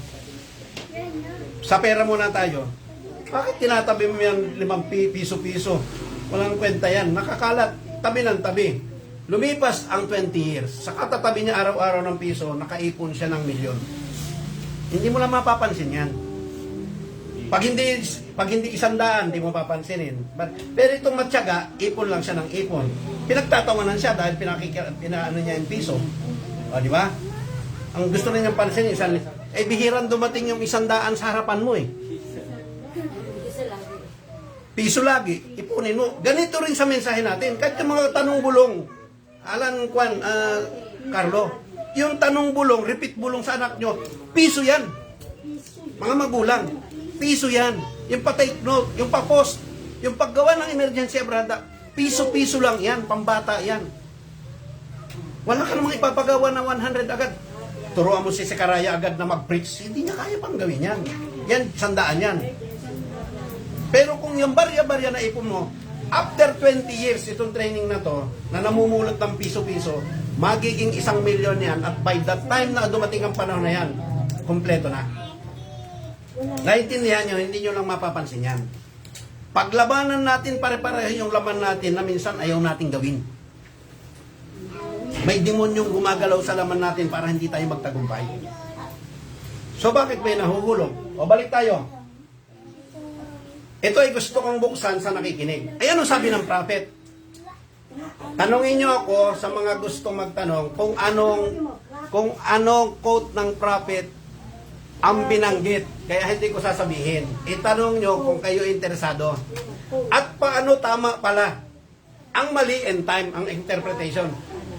Sa pera muna tayo. Bakit tinatabi mo yan 5 piso-piso? Walang kwenta yan. Nakakalat. Tabi ng tabi. Lumipas ang 20 years. Sa katatabi niya araw-araw ng piso, nakaipon siya ng milyon. Hindi mo lang mapapansin yan. Pag hindi Pag hindi 100, di mo papansinin. Pero itong matyaga, ipon lang siya ng ipon. Pinagtatawanan siya dahil pinaano niya yung piso. O, di ba? Ang gusto na niyang pansinin, bihirang dumating yung 100 sa harapan mo eh. Piso lagi, ipunin mo. Ganito rin sa mensahe natin. Kahit yung mga tanong bulong, Alan Juan, Carlo, yung tanong bulong, repeat bulong sa anak nyo, piso yan. Mga magulang, piso yan. Yung pa-take note, yung pa-post, yung paggawa ng emergency abranda, piso-piso lang yan, pambata yan. Wala ka namang ipapagawa ng 100 agad. Turuan mo si Sekaraya agad na mag-preach, hindi niya kaya pang gawin yan. Yan, 100 yan. Pero kung yung barya-barya na ipon mo, after 20 years itong training na to, na namumulot ng piso-piso, magiging 1 million yan at by that time na dumating ang panahon na yan, kumpleto na. Naintindihan nyo, hindi nyo lang mapapansin yan. Paglabanan natin pare-pareho yung laman natin na minsan ayaw natin gawin. May demonyong gumagalaw sa laman natin para hindi tayo magtagumpay. So bakit may nahuhulog? O balik tayo. Ito ay gusto kong buksan sa nakikinig. Ayan ang sabi ng prophet. Tanungin nyo ako sa mga gustong magtanong kung anong quote ng prophet ang binanggit. Kaya hindi ko sasabihin. Itanong nyo kung kayo interesado. At paano tama pala ang mali and time, ang interpretation.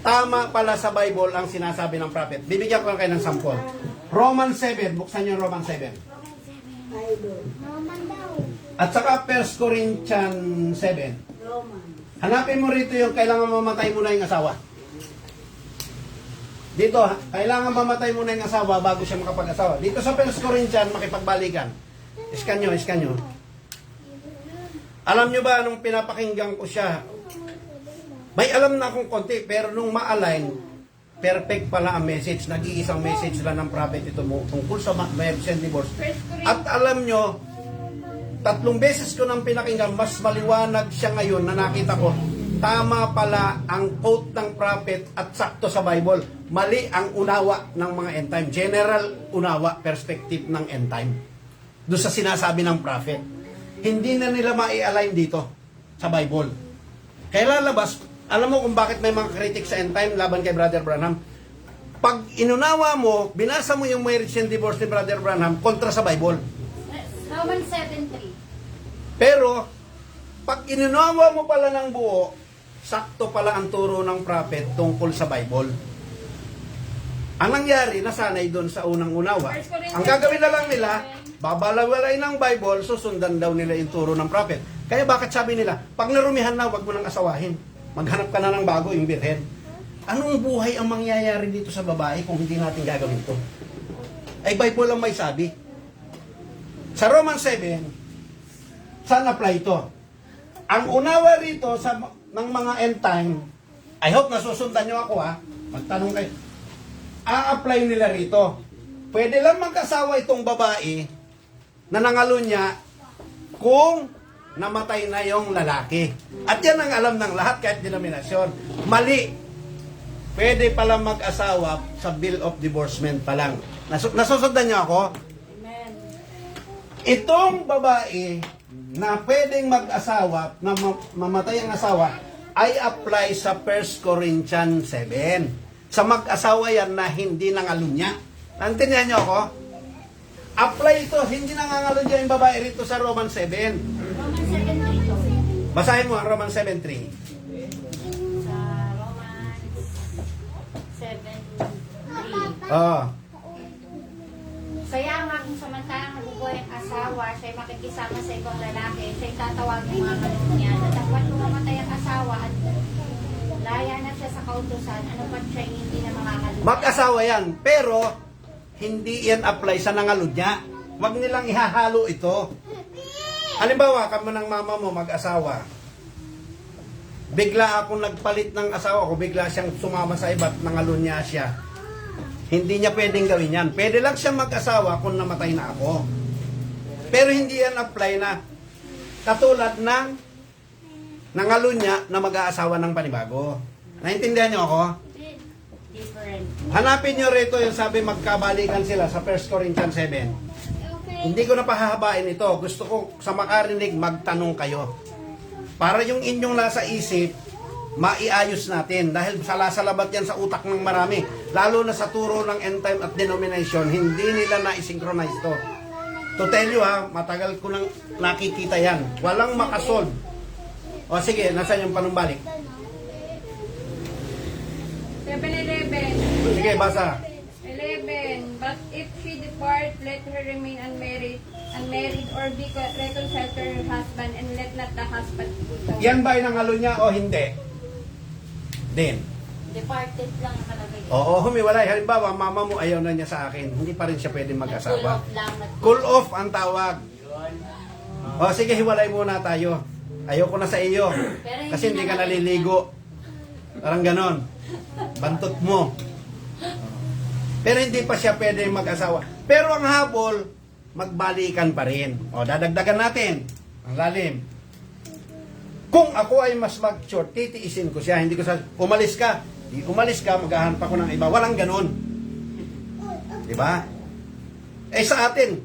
Tama pala sa Bible ang sinasabi ng prophet. Bibigyan ko kayo ng sample. Romans 7. Buksan nyo Romans 7. At saka 1 Corinthians 7. Hanapin mo rito yung kailangan mamatay muna yung asawa. Dito, kailangan mamatay muna yung asawa bago siya makapag-asawa. Dito sa 1 Corinthians, makipagbalikan. Iskan nyo. Alam nyo ba, nung pinapakinggan ko siya, may alam na akong konti, pero nung ma-align, perfect pala ang message. Nag-iisang message lang ng prophet ito mo tungkol sa marriage and divorce. At alam nyo, 3 beses ko nang pinakinggan, mas maliwanag siya ngayon na nakita ko, tama pala ang quote ng prophet at sakto sa Bible. Mali ang unawa ng mga end time. General unawa, perspective ng end time. Doon sa sinasabi ng prophet. Hindi na nila mai-align dito sa Bible. Kaya lalabas, alam mo kung bakit may mga critics sa end time laban kay Brother Branham? Pag inunawa mo, binasa mo yung marriage and divorce ni Brother Branham kontra sa Bible. Romans 7:3. Pero, pag inunawa mo pala ng buo, sakto pala ang turo ng prophet tungkol sa Bible. Ang nangyari, nasanay doon sa unang unawa. Ang gagawin na lang nila, babalawalay ng Bible, susundan daw nila yung turo ng prophet. Kaya bakit sabi nila, pag narumihan na, wag mo nang asawahin. Maghanap ka na ng bago, yung birhen. Anong buhay ang mangyayari dito sa babae kung hindi natin gagawin ito? Ay, Bible ang may sabi. Sa Romans 7, saan apply ito? Ang unawa rito ng mga end time, I hope nasusundan nyo ako magtanong kayo. A-apply nila rito. Pwede lang magkasawa itong babae na nangalunya kung namatay na yung lalaki. At yan ang alam ng lahat kahit denominasyon. Mali. Pwede pala mag-asawa sa bill of divorcement pa lang. Nasusundan nyo ako? Itong babae na pwedeng mag-asawa, na mamatay ang asawa, ay apply sa 1 Corinthians 7. Sa mag-asawa yan na hindi nangalunya. Naintindihan niyo ako? Apply ito, hindi nangangalunya yung babae rito sa Romans 7. Romans 7:3. Basahin mo ang Romans 7:3. Sa Romans 7:3. Oh. Kaya nga kung samantalang nabubuhay ang asawa, siya'y makikisama sa ibang lalaki, siya'y tatawagin mga kalunya. Datapwan kung mamatay ang asawa at laya na siya sa kautusan, ano pa siya hindi na makakalunya. Mag-asawa yan, pero hindi yan apply sa nangalunya. Huwag nilang ihahalo ito. Halimbawa, kamo ng mama mo mag-asawa. Bigla akong nagpalit ng asawa ko, bigla siyang sumama sa iba't nangalunya siya. Hindi niya pwedeng gawin yan. Pwede lang siyang mag-asawa kung namatay na ako. Pero hindi yan apply na katulad ng nangalunya na mag-aasawa ng panibago. Naintindihan niyo ako? Different. Hanapin niyo rito yung sabi magkabalikan sila sa 1 Corinthians 7. Okay. Hindi ko na pahahabain ito. Gusto ko sa makarinig, magtanong kayo. Para yung inyong nasa isip, maiayos natin. Dahil salasalabat yan sa utak ng marami. Lalo na sa turo ng end time at denomination, hindi nila na-synchronize to. To tell you ha, matagal ko nang nakikita yan. Walang makasolve. O sige, nasaan yung panumbalik? 7:11. Sige, basa. 11. But if she depart, let her remain unmarried or be reconciled to her husband, and let not the husband put away. Yan ba inangalo niya o hindi? Din. Departed lang nakalagay. Oo, humiwalay. Halimbawa, mama mo ayaw na niya sa akin. Hindi pa rin siya pwede Cool mag-asawa. off lang. Cool off ang tawag. O sige, hiwalay muna tayo. Ayoko na sa iyo. Kasi hindi ka naliligo. Parang ganon. Bantot mo. Pero hindi pa siya pwede mag-asawa. Pero ang habol, magbalikan pa rin. O, dadagdagan natin. Ang lalim. Kung ako ay mas mature, titiisin ko siya. Hindi ko sa umalis ka. Di umalis ka, maghahanap ako ng iba. Walang ganon. Diba? Eh sa atin,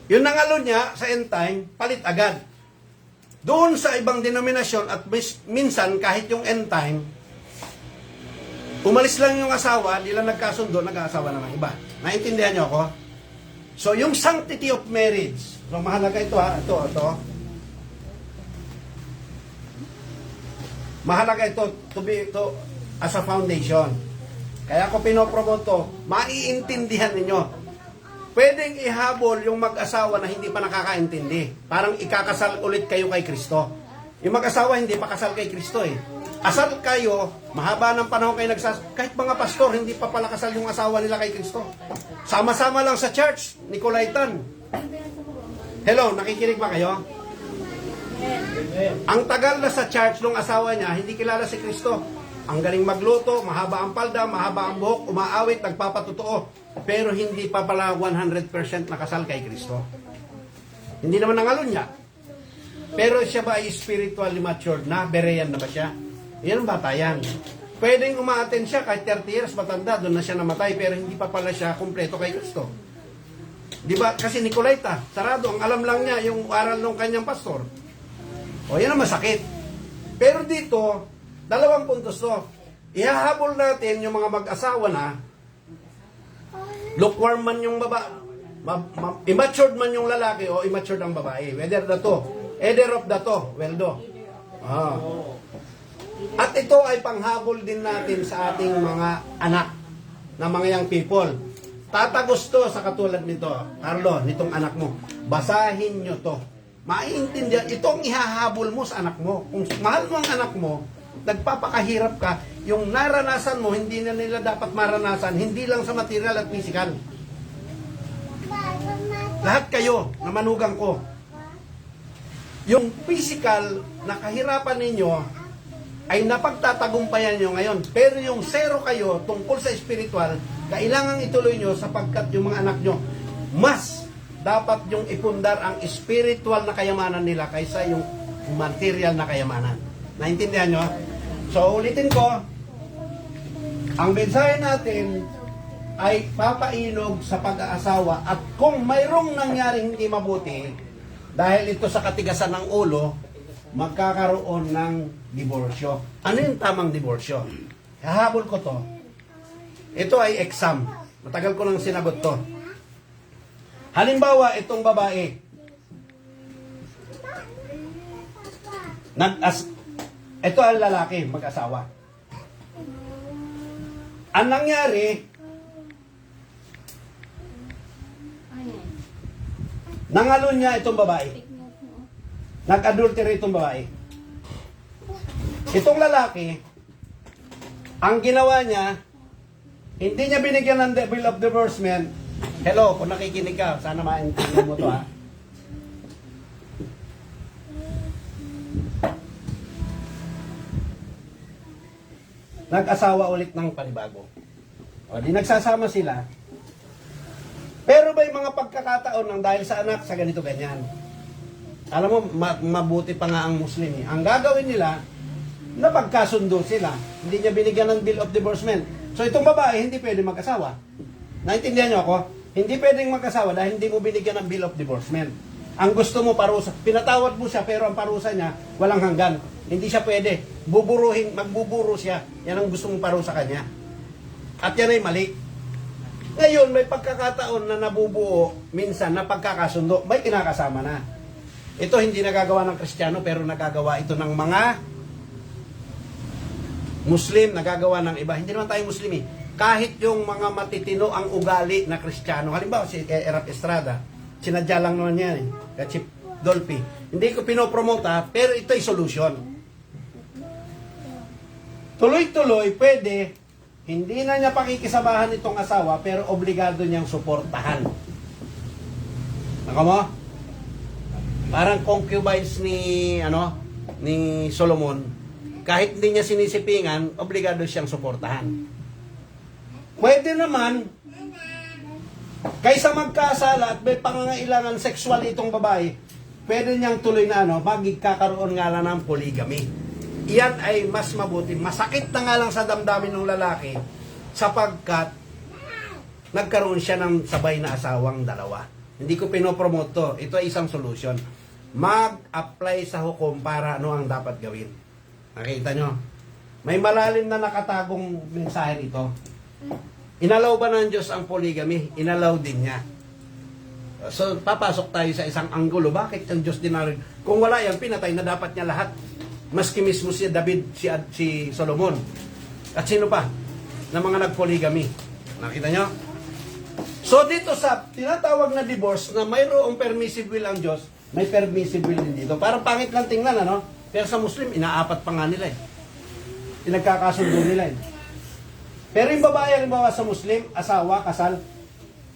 yung nangalo niya sa end time, palit agad. Doon sa ibang denominasyon at minsan kahit yung end time, umalis lang yung asawa, di lang nagkasundo, nag-aasawa na ng iba. Naintindihan niyo ako? So yung sanctity of marriage, so mahalaga ito ha, ito. Mahalaga ito to as a foundation. Kaya ako pinopromote to, maiintindihan ninyo. Pwedeng ihabol yung mag-asawa na hindi pa nakakaintindi. Parang ikakasal ulit kayo kay Kristo. Yung mag-asawa hindi pa kasal kay Kristo eh. Asal kayo, mahaba ng panahon kayo kahit mga pastor, hindi pa pala kasal yung asawa nila kay Kristo. Sama-sama lang sa church, Nicolaitan. Hello, nakikinig ba kayo? Ang tagal na sa church ng asawa niya, hindi kilala si Kristo. Ang galing magluto, mahaba ang palda, mahaba ang buhok, umaawit, nagpapatotoo. Pero hindi pa pala 100% nakasal kay Kristo. Hindi naman nangalo niya. Pero siya ba ay spiritually matured na? Berean na ba siya? Yan ang bata yan. Pwedeng umaattend siya kahit 30 years matanda, doon na siya namatay, pero hindi pa pala siya kumpleto kay Kristo. Di ba? Kasi Nicolaita, sarado, ang alam lang niya yung aral ng kanyang pastor. O yan ang masakit. Pero dito, dalawang puntos to. Ihahabol natin yung mga mag-asawa na, lukewarm man yung immature man yung lalaki o immature ang babae. Either of the to, weldo. At ito ay panghabol din natin sa ating mga anak na mga young people. Tatagusto sa katulad nito, Carlo, nitong anak mo. Basahin nyo to. Maiintindihan, ito ang ihahabol mo sa anak mo. Kung mahal mo ang anak mo, nagpapakahirap ka, yung naranasan mo, hindi na nila dapat maranasan, hindi lang sa material at physical. Lahat kayo, na manugang ko. Yung physical na kahirapan ninyo, ay napagtatagumpayan nyo ngayon. Pero yung zero kayo, tungkol sa spiritual, kailangan ituloy nyo sapagkat yung mga anak nyo, mas dapat yung ipundar ang spiritual na kayamanan nila kaysa yung material na kayamanan. Naintindihan nyo? So, ulitin ko, ang mensahe natin ay papainog sa pag-aasawa at kung mayroong nangyaring hindi mabuti, dahil ito sa katigasan ng ulo, magkakaroon ng diborsyo. Ano yung tamang diborsyo? Hahabol ko to. Ito ay exam. Matagal ko nang sinagot to. Halimbawa, itong babae, ito ang lalaki, mag-asawa. Ang nangyari, nangalo niya itong babae. Nag-adultery itong babae. Itong lalaki, ang ginawa niya, hindi niya binigyan ng bill of divorcement. Hello, kung nakikinig ka, sana maintindihan mo to ha. Nag-asawa ulit ng panibago. O, di nagsasama sila. Pero may mga pagkakataon ng dahil sa anak, sa ganito ganyan. Alam mo, mabuti pa nga ang Muslim eh. Ang gagawin nila, napagkasundo sila. Hindi niya binigyan ng bill of divorcement. So itong babae, hindi pwede mag-asawa. Naintindihan niyo ako? Hindi pwedeng magkasawa dahil hindi mo binigyan ng bill of divorcement. Ang gusto mo parusa, pinatawad mo siya pero ang parusa niya walang hanggan. Hindi siya pwede. Magbuburo siya. Yan ang gusto mong parusa kanya. At yan ay mali. Ngayon, may pagkakataon na nabubuo, minsan na pagkakasundo, may kinakasama na. Ito hindi nagagawa ng Kristiyano pero nagagawa ito ng mga Muslim, nagagawa ng iba. Hindi naman tayo Muslim eh. Kahit yung mga matitino ang ugali na Kristiyano. Halimbawa si Erap Estrada, sinadya lang naman yan eh. Kachip Dolphy. Hindi ko pinopromote ha, pero ito ay solution. Tuloy-tuloy, pwede, hindi na niya pakikisamahan itong asawa, pero obligado niyang suportahan. Naka mo? Parang concubines ni Solomon, kahit hindi niya sinisipingan, obligado siyang suportahan. Pwede naman, kaysa magkasala at may pangangailangan sexual itong babae, pwede niyang tuloy na magkakaroon nga lang ng polygamy. Iyan ay mas mabuti. Masakit na nga lang sa damdamin ng lalaki sapagkat nagkaroon siya ng sabay na asawang dalawa. Hindi ko pinopromote to. Ito ay isang solusyon. Mag-apply sa hukom para ano ang dapat gawin. Nakita nyo? May malalim na nakatagong mensahe nito. Inalaw ba ng Diyos ang polygamy? Inalaw din niya. So, papasok tayo sa isang anggulo. Bakit ang Diyos dinarin? Kung wala yan, pinatay na dapat niya lahat. Maski mismo si David, si Solomon. At sino pa? Na mga nag-polygamy. Nakita nyo? So, dito sa tinatawag na divorce na mayroong permissive will ang Diyos, may permissive will din dito. Parang pangit lang tingnan, ano? Pero sa Muslim, inaapat pa nga nila eh. Pinagkakasundo nila eh. Pero yung babae, halimbawa sa Muslim, asawa, kasal,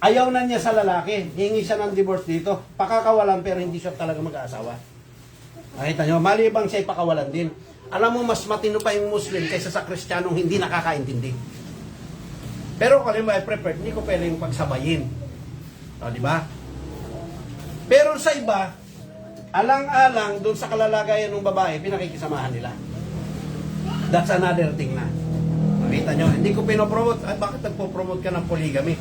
ayaw na niya sa lalaki, hingi siya ng divorce dito, pakakawalan pero hindi siya talaga mag-aasawa. Nakita nyo, malibang siya ipakawalan din. Alam mo, mas matino pa yung Muslim kaysa sa Kristiyanong hindi nakakaintindi. Pero kung halimbawa prepared, hindi ko pwedeng pagsabayin. O, di ba? Pero sa iba, alang-alang doon sa kalalagayan ng babae, pinakikisamahan nila. That's another thing na. Nakita nyo, hindi ko pinopromote. At bakit nagpo-promote ka ng polygamy?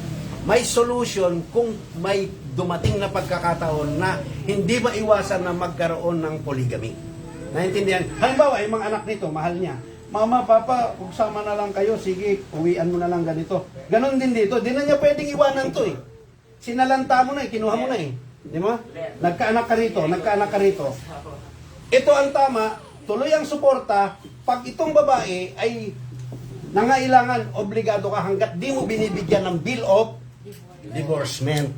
May solution kung may dumating na pagkakataon na hindi maiwasan na magkaroon ng polygamy. Naintindihan? Halimbawa, yung mga anak nito, mahal niya. Mama, Papa, kung sama na lang kayo, sige, uwian mo na lang ganito. Ganon din dito. Di na niya pwedeng iwanan to eh. Sinalanta mo na eh, kinuha mo na eh. Di mo? Nagkaanak ka rito, nagkaanak ka rito. Ito ang tama, tuloy ang suporta. Pag itong babae ay nangailangan, obligado ka hanggat di mo binibigyan ng bill of divorcement.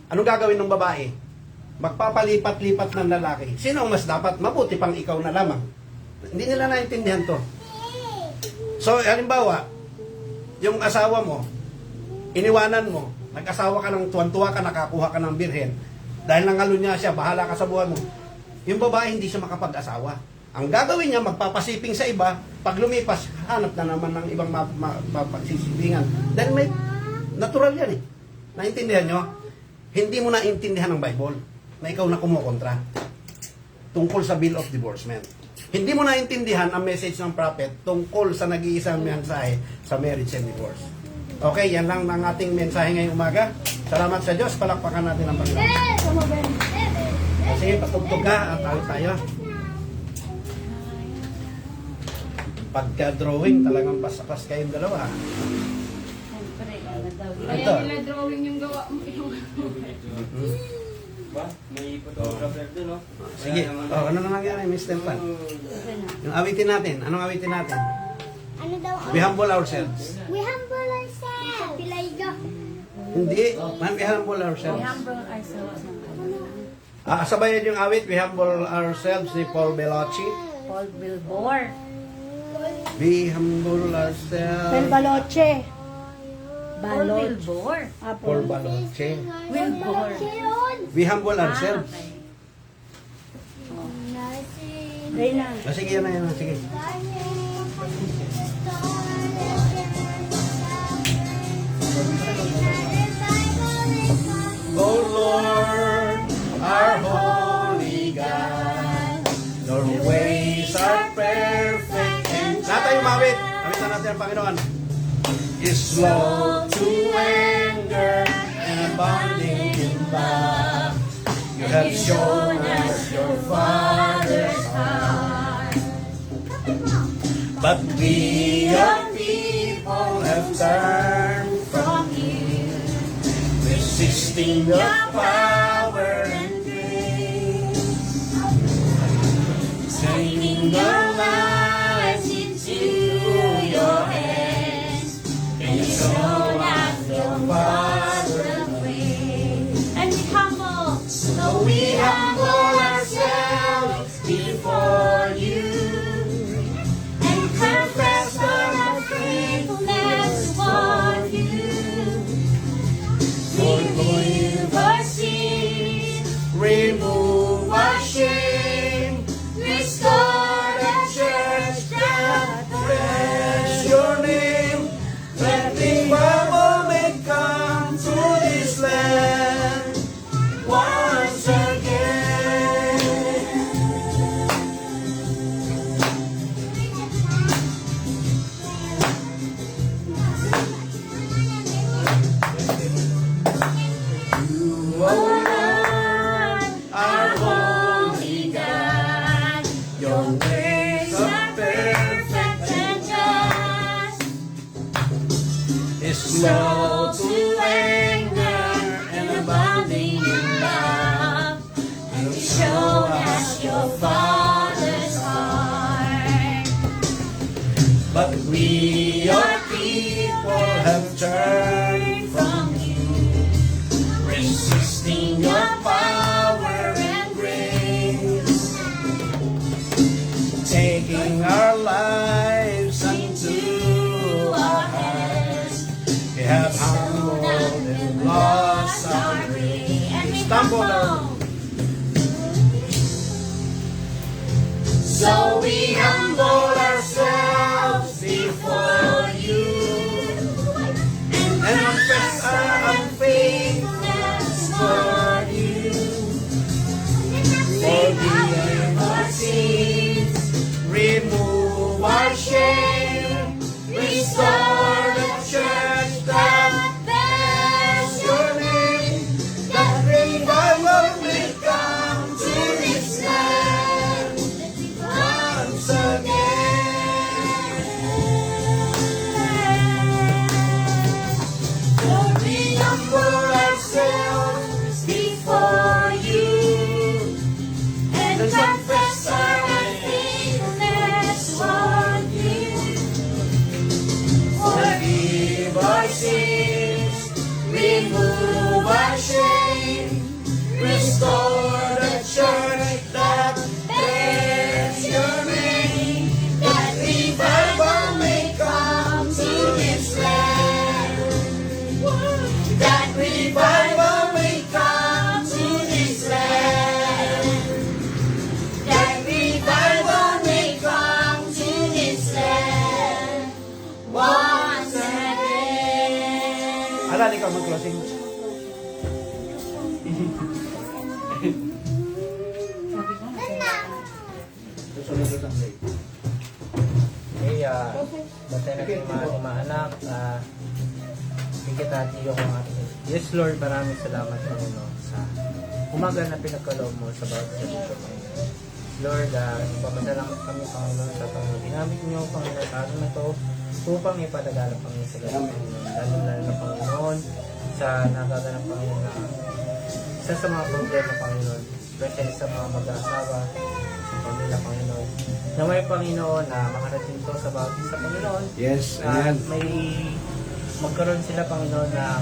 Anong gagawin ng babae? Magpapalipat-lipat ng lalaki. Sino ang mas dapat? Mabuti pang ikaw na lamang. Hindi nila naintindihan to. So, halimbawa, yung asawa mo, iniwanan mo, nag-asawa ka ng tuwan-tuwa ka, nakakuha ka ng birhen, dahil nangalo niya siya, bahala ka sa buhay mo. Yung babae, hindi siya makapag-asawa. Ang gagawin niya, magpapasiping sa iba, pag lumipas, hanap na naman ng ibang mapagsisipingan. Dahil may natural yan eh. Naintindihan nyo? Hindi mo naintindihan ng Bible na ikaw na kumukontra tungkol sa bill of divorcement. Hindi mo naintindihan ang message ng prophet tungkol sa nag-iisang mensahe sa marriage and divorce. Okay, yan lang ang ating mensahe ngayong umaga. Salamat sa Diyos. Palakpakan natin ang Panginoon. Sige, patugtog ka at tayo. Pagka-drawing, talagang pasakas kayong dalawa. Ito. Kaya nila drawing yung gawa mo. Ba? May photographer doon, no? Sige. Ano na nangyari, Miss Tempan? Yung awitin natin. Anong awitin natin? Ano daw? We humble ourselves. We humble ourselves. Pilaygo. Hindi. Man, we humble ourselves. Humble ourselves. Sabayan yung awit, we humble ourselves ni Paul Bellocci. Paul Bilbor. We humble ourselves. Paul Baloche. Paul Baloche. Bilbor. Paul Bellocci. Wilbor. We humble ourselves. Reyna. Sige, yan na. Sige. Oh Lord, our holy God, your ways are perfect. And tayo mawit. Awitan natin ang Panginoon. Is slow to anger and abounding in love. You have shown us your Father's heart. But we, your people, have turned from you, resisting your power and grace, taking our lives into your hands, and you show us your Father's way. And we humble. So we humble ourselves before you and confess our faithfulness toward you. Forgive our sins, remove our shame, restore the church that bless your name. Let revival may come to this land once again. You, oh Lord, our holy God, your ways are perfect and just, is slow to anger and abounding in love, and you show us your Father's heart. But we, your people, have turned from you, resisting your power and grace, taking our lives into our hands. We have humbled and lost our way, and we stumbled. So we humble ourselves before you and confess our unfaithfulness toward you. Forgive our sins, remove our shame, restore the church that bears your name, that revival may come to this land once again. For we humble ourselves before you and confess our unfaithfulness toward you. Forgive our sins, remove our shame, restore the church that bears your name, that revival may come to this land, that revival may come to this land, that revival may come to this land once again. Alala, ikaw mag-closing. Susunod ang break. Okay, basta natin mga anak, bigyan natin yung mga Yes Lord, maraming salamat Panginoon sa umaga na pinagkaloob mo sa bawat servicio Panginoon. Lord, ipapasalamat kami Panginoon sa Panginoon. Ginamit niyo Panginoon sa akin na ito upang ipadagala Panginoon sa lahat Panginoon. Lalo na Panginoon sa nagaganap Panginoon na isa sa mga problema Panginoon, especially sa mga mag-aasawa, sa pamilya Panginoon. Na may Panginoon na makarating to sa bawat isa Panginoon. Yes, At may magkaroon sila Panginoon na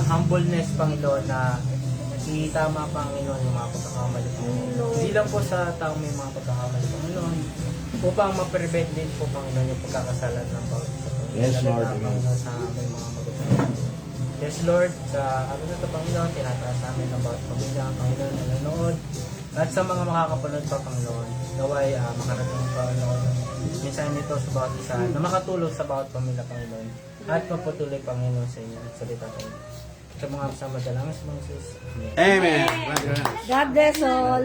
humbleness Panginoon na itama Panginoon yung mga pagkakamali Panginoon. Hindi lang po sa taong may mga pagkakamali Panginoon upang ma-prevent din po Panginoon yung pagkakasalan ng bawat isa Panginoon. Yes, Lord. Panginoon sa may mga magulang. Yes Lord, sa ano na ito Panginoon, tinataas namin ng bawat pamilya Panginoon na nanonood at sa mga makakapanood pa Panginoon, naway makarating Panginoon minsan nito sa bawat isa na makatulong sa bawat pamilya Panginoon at maputuloy Panginoon sa inyo at salita Panginoon. Sa mga kasama dalangin sa mga sis. Amen. Amen. God bless all.